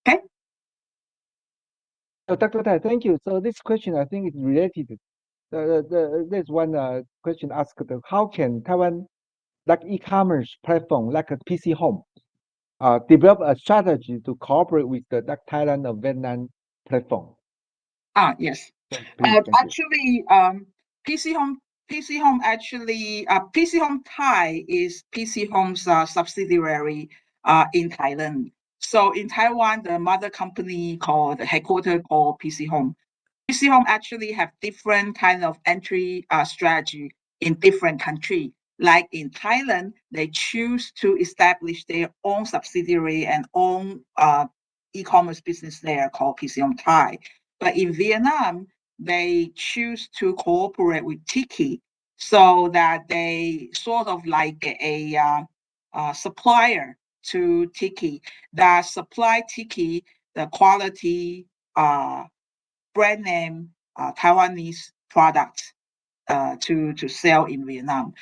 S5: Okay.
S4: So, Dr. Tai, thank you. So this question, I think, is related. There's one question asked: how can Taiwan, like e-commerce platform, like a PC Home, develop a strategy to cooperate with the Thailand or Vietnam platform?
S5: Yes.
S4: Please,
S5: actually, PC Home actually, PC Home Thai is PC Home's subsidiary in Thailand. So in Taiwan, the mother company called headquarters called PC Home. PC Home actually have different kind of entry strategy in different countries. Like in Thailand, they choose to establish their own subsidiary and own e-commerce business there called PC Home Thai. But in Vietnam, they choose to cooperate with Tiki so that they sort of like a supplier to Tiki that supply Tiki the quality brand name Taiwanese products to sell in Vietnam.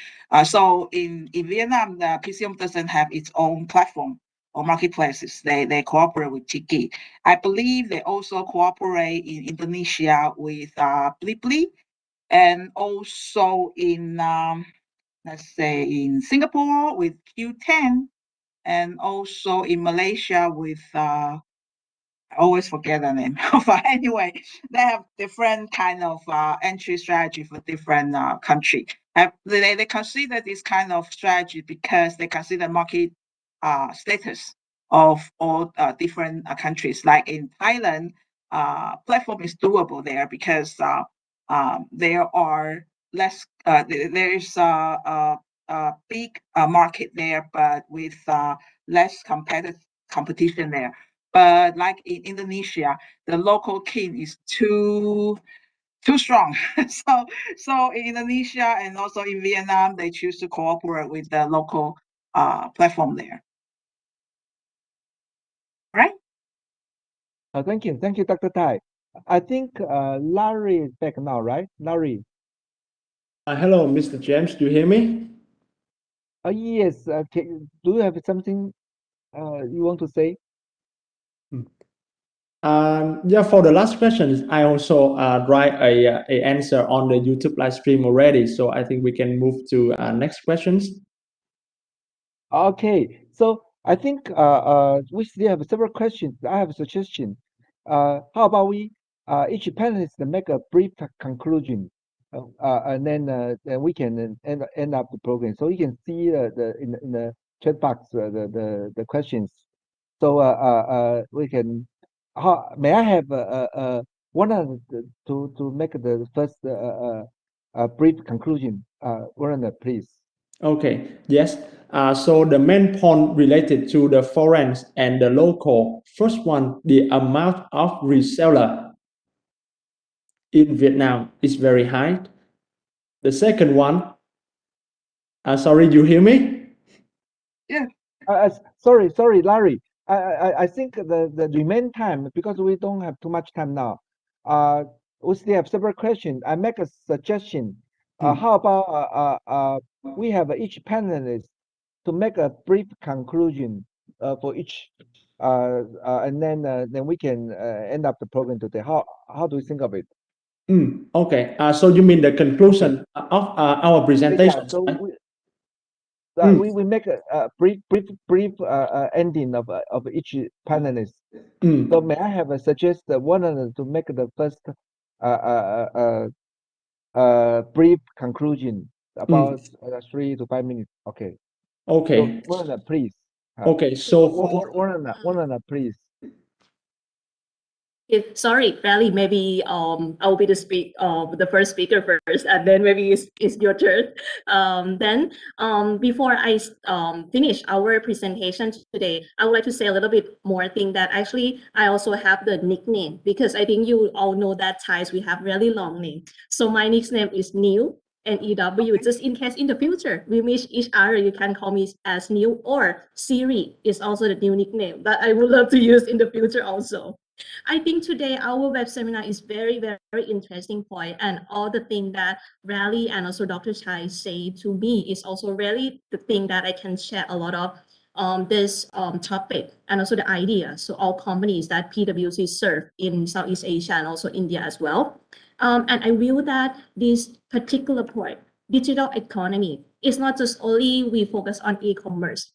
S5: So in Vietnam, the PCM doesn't have its own platform or marketplaces. They cooperate with Tiki. I believe they also cooperate in Indonesia with Blibli, and also in let's say in Singapore with Q10, and also in Malaysia with I always forget the name. But anyway, they have different kind of entry strategy for different country. They consider this kind of strategy because they consider market status of all different countries. Like in Thailand, platform is doable there because there are less. There is a big market there, but with less competition there. But like in Indonesia, the local king is too strong. So in Indonesia and also in Vietnam, they choose to cooperate with the local platform there. Right?
S4: Thank you, Dr. Tai. I think Larry is back now, right? Larry.
S3: Hello, Mr. James. Do you hear me?
S4: Yes. Do you have something you want to say?
S3: Yeah, for the last question, I also write a answer on the YouTube live stream already. So I think we can move to next questions.
S4: Okay. So I think we still have several questions. I have a suggestion. How about we each panelist make a brief conclusion, and then we can end up the program. So you can see in the chat box the questions. So we can. May I have one to make the first brief conclusion? Warren, please.
S3: Okay. Yes. So the main point related to the foreign and the local. First one, the amount of reseller in Vietnam is very high. The second one, sorry, you hear me?
S5: Yeah.
S4: Sorry, Larry. I think the remaining time, because we don't have too much time now. We still have several questions. I make a suggestion. How about we have each panelist to make a brief conclusion for each, and then we can end up the program today. How do you think of it?
S3: Okay. So you mean the conclusion of our presentation?
S4: Yeah, so we make a brief ending of each panelist. So may I have a suggest one to make the first brief conclusion about 3 to 5 minutes? Okay.
S3: Okay.
S4: So Warren, please.
S3: Okay. So
S4: Warren, please.
S2: Sorry, Rally, maybe I'll be the first speaker first, and then maybe it's your turn. Then before I finish our presentation today, I would like to say a little bit more thing that actually I also have the nickname, because I think you all know that Thais, we have really long name. So my nickname is New and EW, just in case in the future we meet each other, you can call me as New, or Siri is also the new nickname that I would love to use in the future also. I think today our web seminar is very, very interesting point, and all the thing that Rally and also Dr. Chai say to me is also really the thing that I can share a lot of this topic and also the idea. So all companies that PwC serve in Southeast Asia and also India as well. And I view that this particular point, digital economy, is not just only we focus on e-commerce.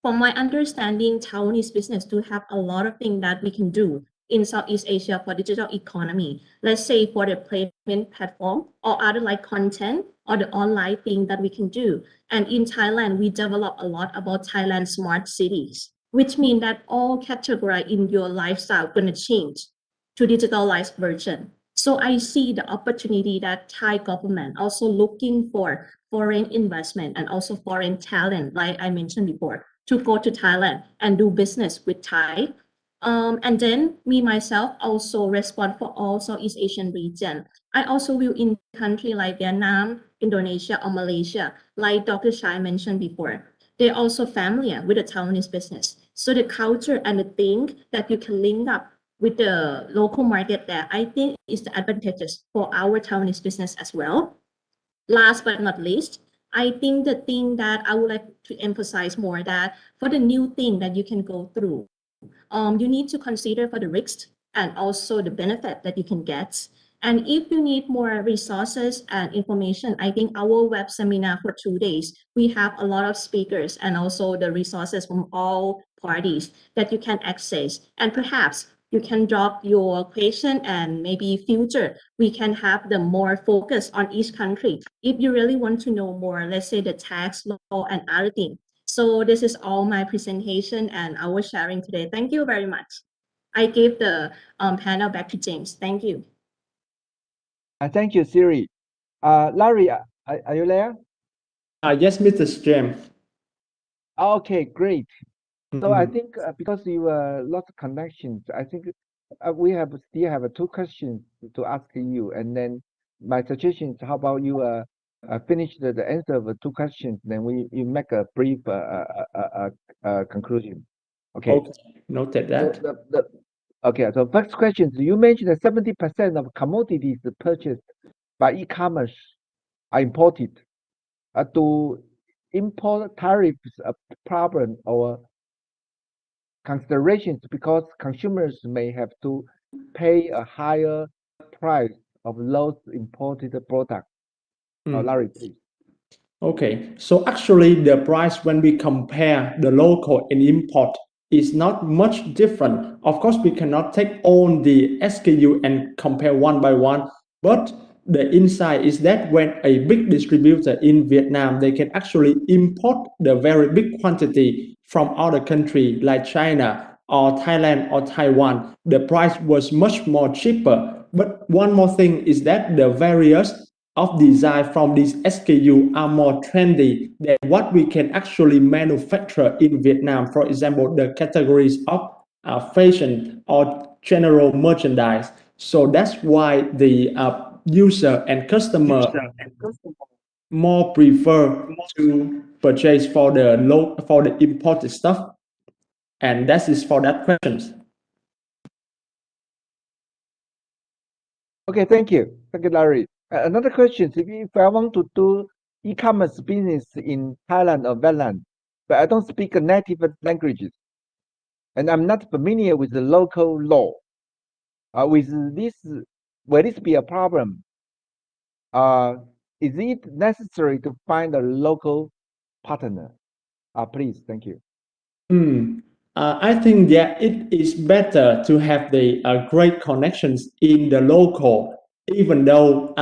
S2: From my understanding, Taiwanese business do have a lot of things that we can do in Southeast Asia for digital economy. Let's say for the payment platform or other like content or the online thing that we can do. And in Thailand, we develop a lot about Thailand smart cities, which means that all category in your lifestyle gonna change to digitalized version. So I see the opportunity that Thai government also looking for foreign investment and also foreign talent, like I mentioned before, to go to Thailand and do business with Thai And then me myself also respond for all Southeast Asian region. I also will in country like Vietnam, Indonesia, or Malaysia, like Dr. Shai mentioned before. They're also familiar with the Taiwanese business. So the culture and the thing that you can link up with the local market there, I think is the advantages for our Taiwanese business as well. Last but not least, I think the thing that I would like to emphasize more that for the new thing that you can go through, you need to consider for the risks and also the benefit that you can get. And if you need more resources and information, I think our web seminar for 2 days, we have a lot of speakers and also the resources from all parties that you can access. And perhaps you can drop your question and maybe future, we can have the more focus on each country. If you really want to know more, let's say the tax law and other things. So this is all my presentation and our sharing today. Thank you very much. I give the panel back to James. Thank you.
S4: Thank you, Siri. Larry, are you there?
S3: Yes, Mr. James.
S4: Okay, great. So I think because you lots of connections, I think we still have 2 questions to ask you, and then my suggestion is how about you finish the answer of the 2 questions, then you make a brief conclusion. Okay.
S3: Noted that.
S4: Okay, so first question, you mentioned that 70% of commodities purchased by e-commerce are imported. Do import tariffs a problem or considerations because consumers may have to pay a higher price of those imported products? Larry, please.
S3: Okay, so actually the price when we compare the local and import is not much different. Of course, we cannot take all the SKU and compare one by one, but the insight is that when a big distributor in Vietnam, they can actually import the very big quantity from other countries like China or Thailand or Taiwan, the price was much more cheaper. But one more thing is that the various of design from these SKU are more trendy than what we can actually manufacture in Vietnam. For example, the categories of fashion or general merchandise. So that's why the user and customer more prefer to purchase for the imported stuff. And that is for that question.
S4: Okay, thank you. Thank you, Larry. Another question, if I want to do e-commerce business in Thailand or Vietnam, but I don't speak native languages, and I'm not familiar with the local law, with this, will this be a problem? Is it necessary to find a local partner? Please, thank you.
S3: I think that it is better to have the great connections in the local, even though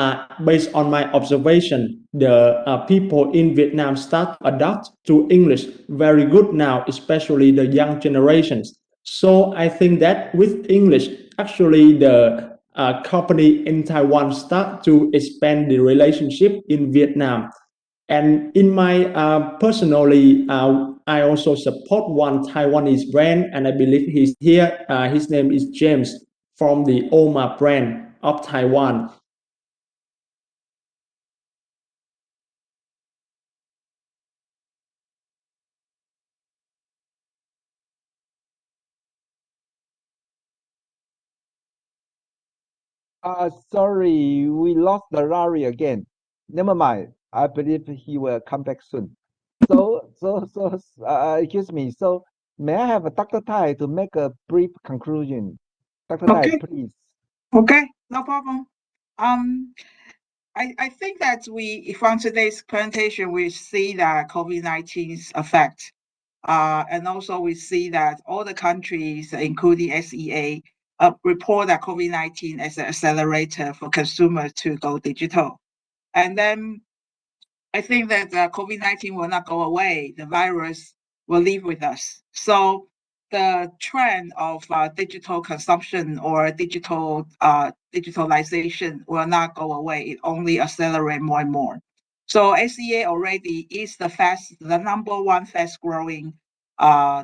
S3: based on my observation, the people in Vietnam start to adapt to English very good now, especially the young generations. So I think that with English, actually the company in Taiwan start to expand the relationship in Vietnam. And in my personally, I also support one Taiwanese brand, and I believe he's here. His name is James from the Oma brand of Taiwan.
S4: Sorry, we lost the Larry again. Never mind. I believe he will come back soon. So, excuse me. So, may I have Dr. Tai to make a brief conclusion? Dr. Tai, please.
S5: Okay, no problem. I think that from today's presentation, we see that COVID-19's effect. And also we see that all the countries, including SEA, report that COVID-19 as an accelerator for consumers to go digital. And then I think that COVID-19 will not go away. The virus will live with us. So the trend of digital consumption or digitalization will not go away. It only accelerates more and more. So SEA already is the #1 fast growing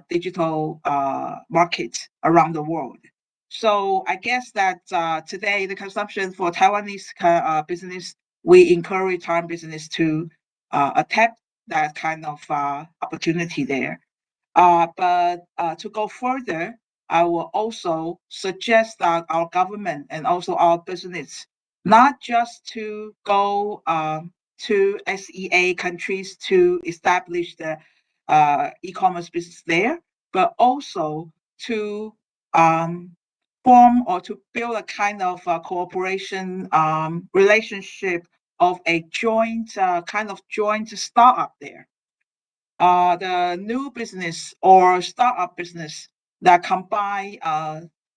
S5: digital markets around the world. So I guess that today the consumption for Taiwanese business, we encourage Taiwan business to tap that kind of opportunity there. But to go further, I will also suggest that our government and also our business, not just to go to SEA countries to establish the e-commerce business there, but also to form or to build a kind of cooperation relationship of a joint kind of joint startup there. The new business or startup business that combine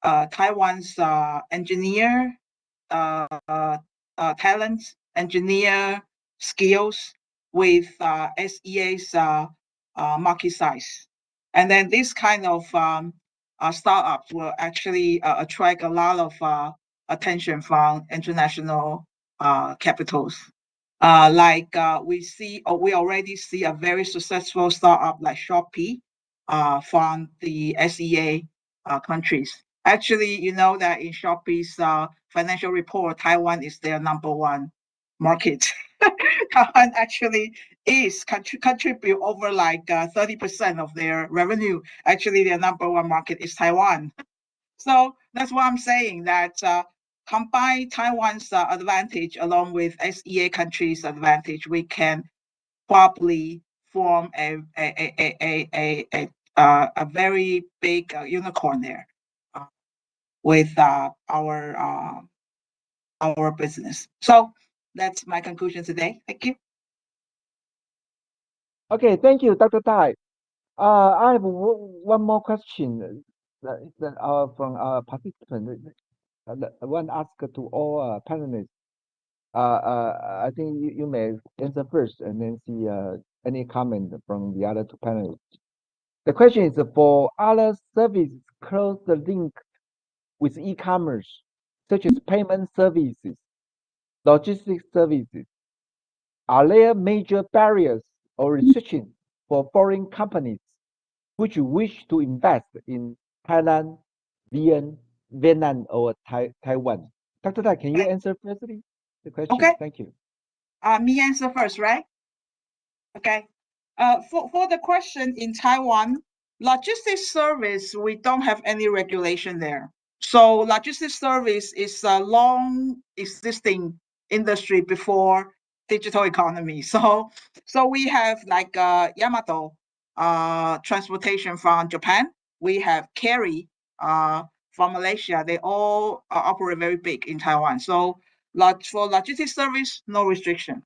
S5: Taiwan's engineer talents, engineer skills with SEA's market size. And then this kind of startups will actually attract a lot of attention from international capitals. Like we already see a very successful startup like Shopee from the SEA countries. Actually, you know that in Shopee's financial report, Taiwan is their #1 market. Taiwan actually is contribute over like 30% of their revenue. Actually, their #1 market is Taiwan. So that's what I'm saying, that combine Taiwan's advantage along with SEA countries' advantage, we can probably form a very big unicorn there with our business. So that's my conclusion today. Thank you.
S4: Okay, thank you, Dr. Tai. I have one more question from our participant. One ask to all panelists. I think you may answer first and then see any comment from the other 2 panelists. The question is, for other services close the link with e-commerce, such as payment services, logistics services, are there major barriers or restrictions for foreign companies which wish to invest in Thailand, Vietnam, or Taiwan? Dr. Tai, can you answer firstly the question?
S5: Okay.
S4: Thank you.
S5: Me answer first, right? Okay. For the question in Taiwan, logistics service, we don't have any regulation there. So logistics service is a long existing industry before digital economy. So we have like Yamato transportation from Japan. We have Carry from Malaysia. They all operate very big in Taiwan. So for logistics service, no restriction.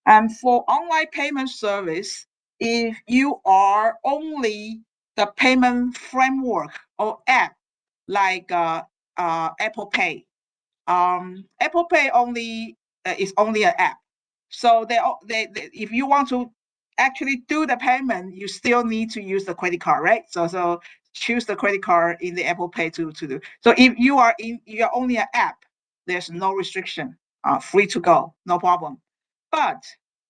S5: And for online payment service, if you are only the payment framework or app like Apple Pay, Apple Pay only is only an app. So they if you want to actually do the payment, you still need to use the credit card, right? So choose the credit card in the Apple Pay to do. So if you're only an app, there's no restriction, free to go, no problem. But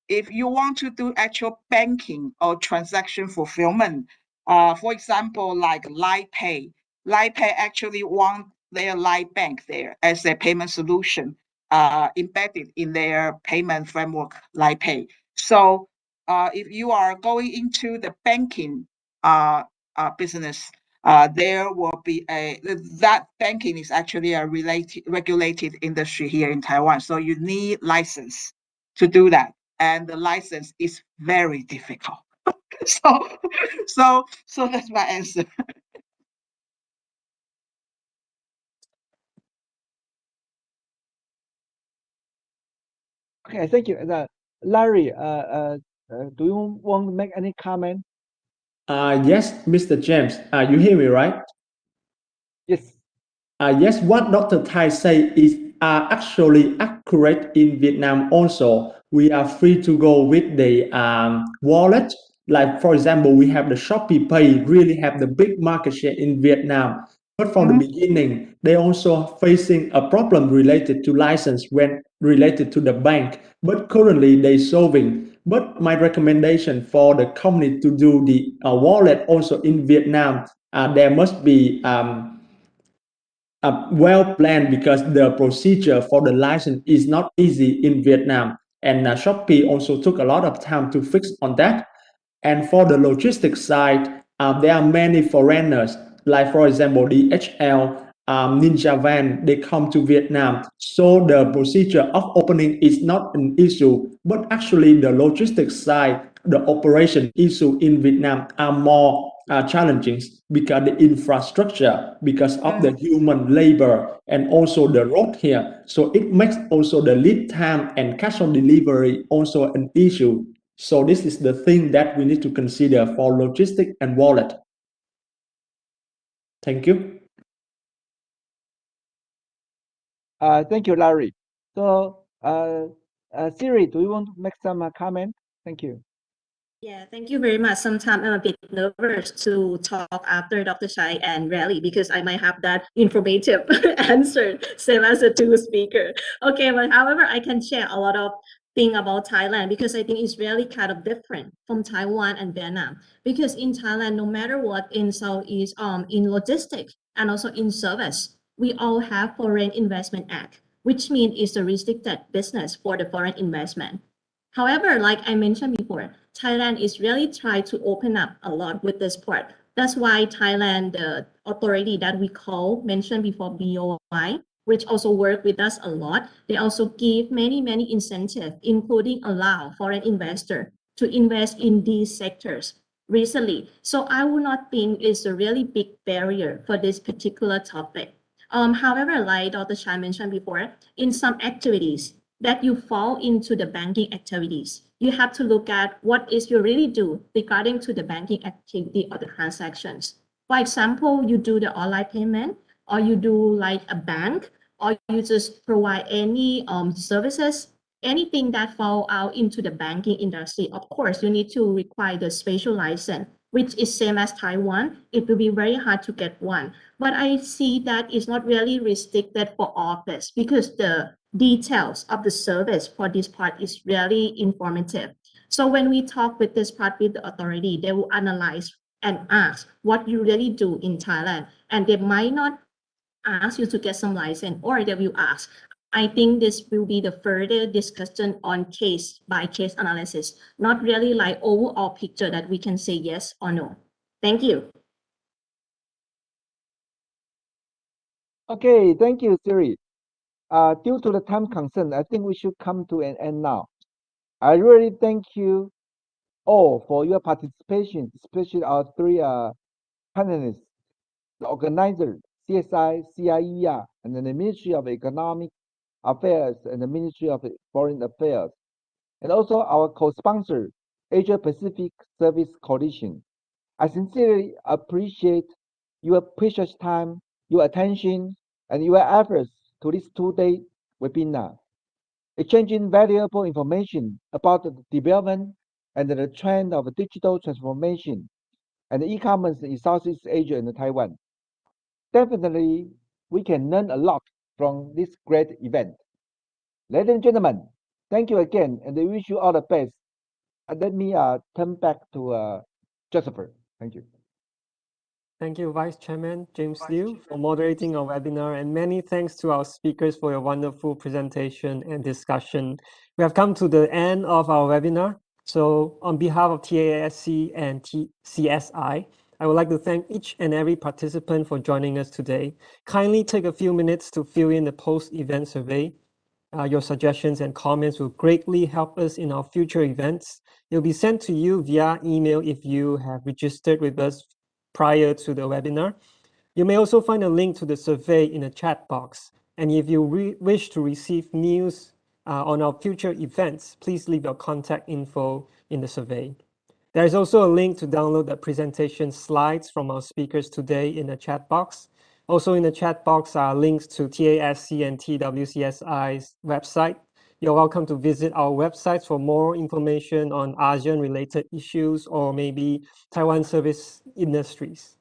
S5: if you want to do actual banking or transaction fulfillment, for example, like LifePay actually want their Life Bank there as a payment solution embedded in their payment framework, LifePay. So if you are going into the banking business, there will be that banking is actually a regulated industry here in Taiwan. So you need license to do that, and the license is very difficult. So that's my answer.
S4: Okay, thank you. Larry, do you want to make any comment?
S3: Yes, Mr. James. You hear me, right?
S4: Yes.
S3: Yes, what Dr. Tai say is actually accurate in Vietnam also. We are free to go with the wallet. Like, for example, we have the Shopee Pay, really have the big market share in Vietnam. But from the beginning, they also facing a problem related to license when related to the bank. But currently, they solving But my recommendation for the company to do the wallet also in Vietnam, there must be well planned, because the procedure for the license is not easy in Vietnam, and Shopee also took a lot of time to fix on that. And for the logistics side, there are many foreigners, like for example DHL, Ninja Van, they come to Vietnam. So the procedure of opening is not an issue, but actually the logistics side, the operation issue in Vietnam are more challenging, because the infrastructure, because of the human labor, and also the road here. So it makes also the lead time and cash on delivery also an issue. So this is the thing that we need to consider for logistic and wallet. Thank you.
S4: Thank you, Larry. So, Siri, do you want to make some comment? Thank you.
S2: Yeah, thank you very much. Sometimes I'm a bit nervous to talk after Dr. Chai and Rally, because I might have that informative answer, same as the two speaker. Okay, but however, I can share a lot of thing about Thailand, because I think it's really kind of different from Taiwan and Vietnam. Because in Thailand, no matter what, in Southeast, in logistics and also in service, we all have Foreign Investment Act, which means it's a restricted business for the foreign investment. However, like I mentioned before, Thailand is really trying to open up a lot with this part. That's why Thailand, the authority that we mentioned before, BOI, which also work with us a lot, they also give many incentives, including allow foreign investor to invest in these sectors recently. So I would not think it's a really big barrier for this particular topic. However, like Dr. Chai mentioned before, in some activities, that you fall into the banking activities, you have to look at what is you really do regarding to the banking activity or the transactions. For example, you do the online payment, or you do like a bank, or you just provide any services, anything that fall out into the banking industry. Of course, you need to require the special license, which is same as Taiwan. It will be very hard to get one. But I see that it's not really restricted for all of this, because the details of the service for this part is really informative. So when we talk with this part with the authority, they will analyze and ask what you really do in Thailand. And they might not ask you to get some license, or they will ask. I think this will be the further discussion on case by case analysis, not really like overall picture that we can say yes or no. Thank you.
S4: Okay, thank you, Siri. Due to the time concern, I think we should come to an end now. I really thank you all for your participation, especially our three panelists, the organizer, CSI, CIER, and then the Ministry of Economic Affairs and the Ministry of Foreign Affairs, and also our co-sponsor, Asia Pacific Service Coalition. I sincerely appreciate your precious time, your attention, and your efforts to this two-day webinar, exchanging valuable information about the development and the trend of digital transformation and e-commerce in Southeast Asia and Taiwan. Definitely, we can learn a lot from this great event. Ladies and gentlemen, thank you again, and I wish you all the best. And let me turn back to Joseph. Thank you.
S1: Thank you, Vice Chairman James Liu, for moderating our webinar, and many thanks to our speakers for your wonderful presentation and discussion. We have come to the end of our webinar. So on behalf of TASC and CSI, I would like to thank each and every participant for joining us today. Kindly take a few minutes to fill in the post-event survey. Your suggestions and comments will greatly help us in our future events. It will be sent to you via email if you have registered with us prior to the webinar. You may also find a link to the survey in the chat box. And if you wish to receive news on our future events, please leave your contact info in the survey. There is also a link to download the presentation slides from our speakers today in the chat box. Also in the chat box are links to TASC and TWCSI's website. You're welcome to visit our websites for more information on ASEAN-related issues or maybe Taiwan service industries.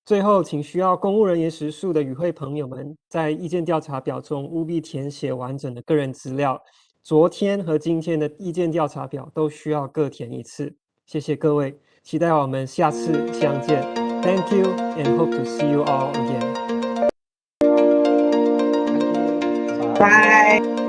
S1: 最后，请需要公务人员时数的与会朋友们，在意见调查表中务必填写完整的个人资料，昨天和今天的意见调查表都需要各填一次。谢谢各位，期待我们下次相见。Thank you and hope to see you all again.
S4: Bye.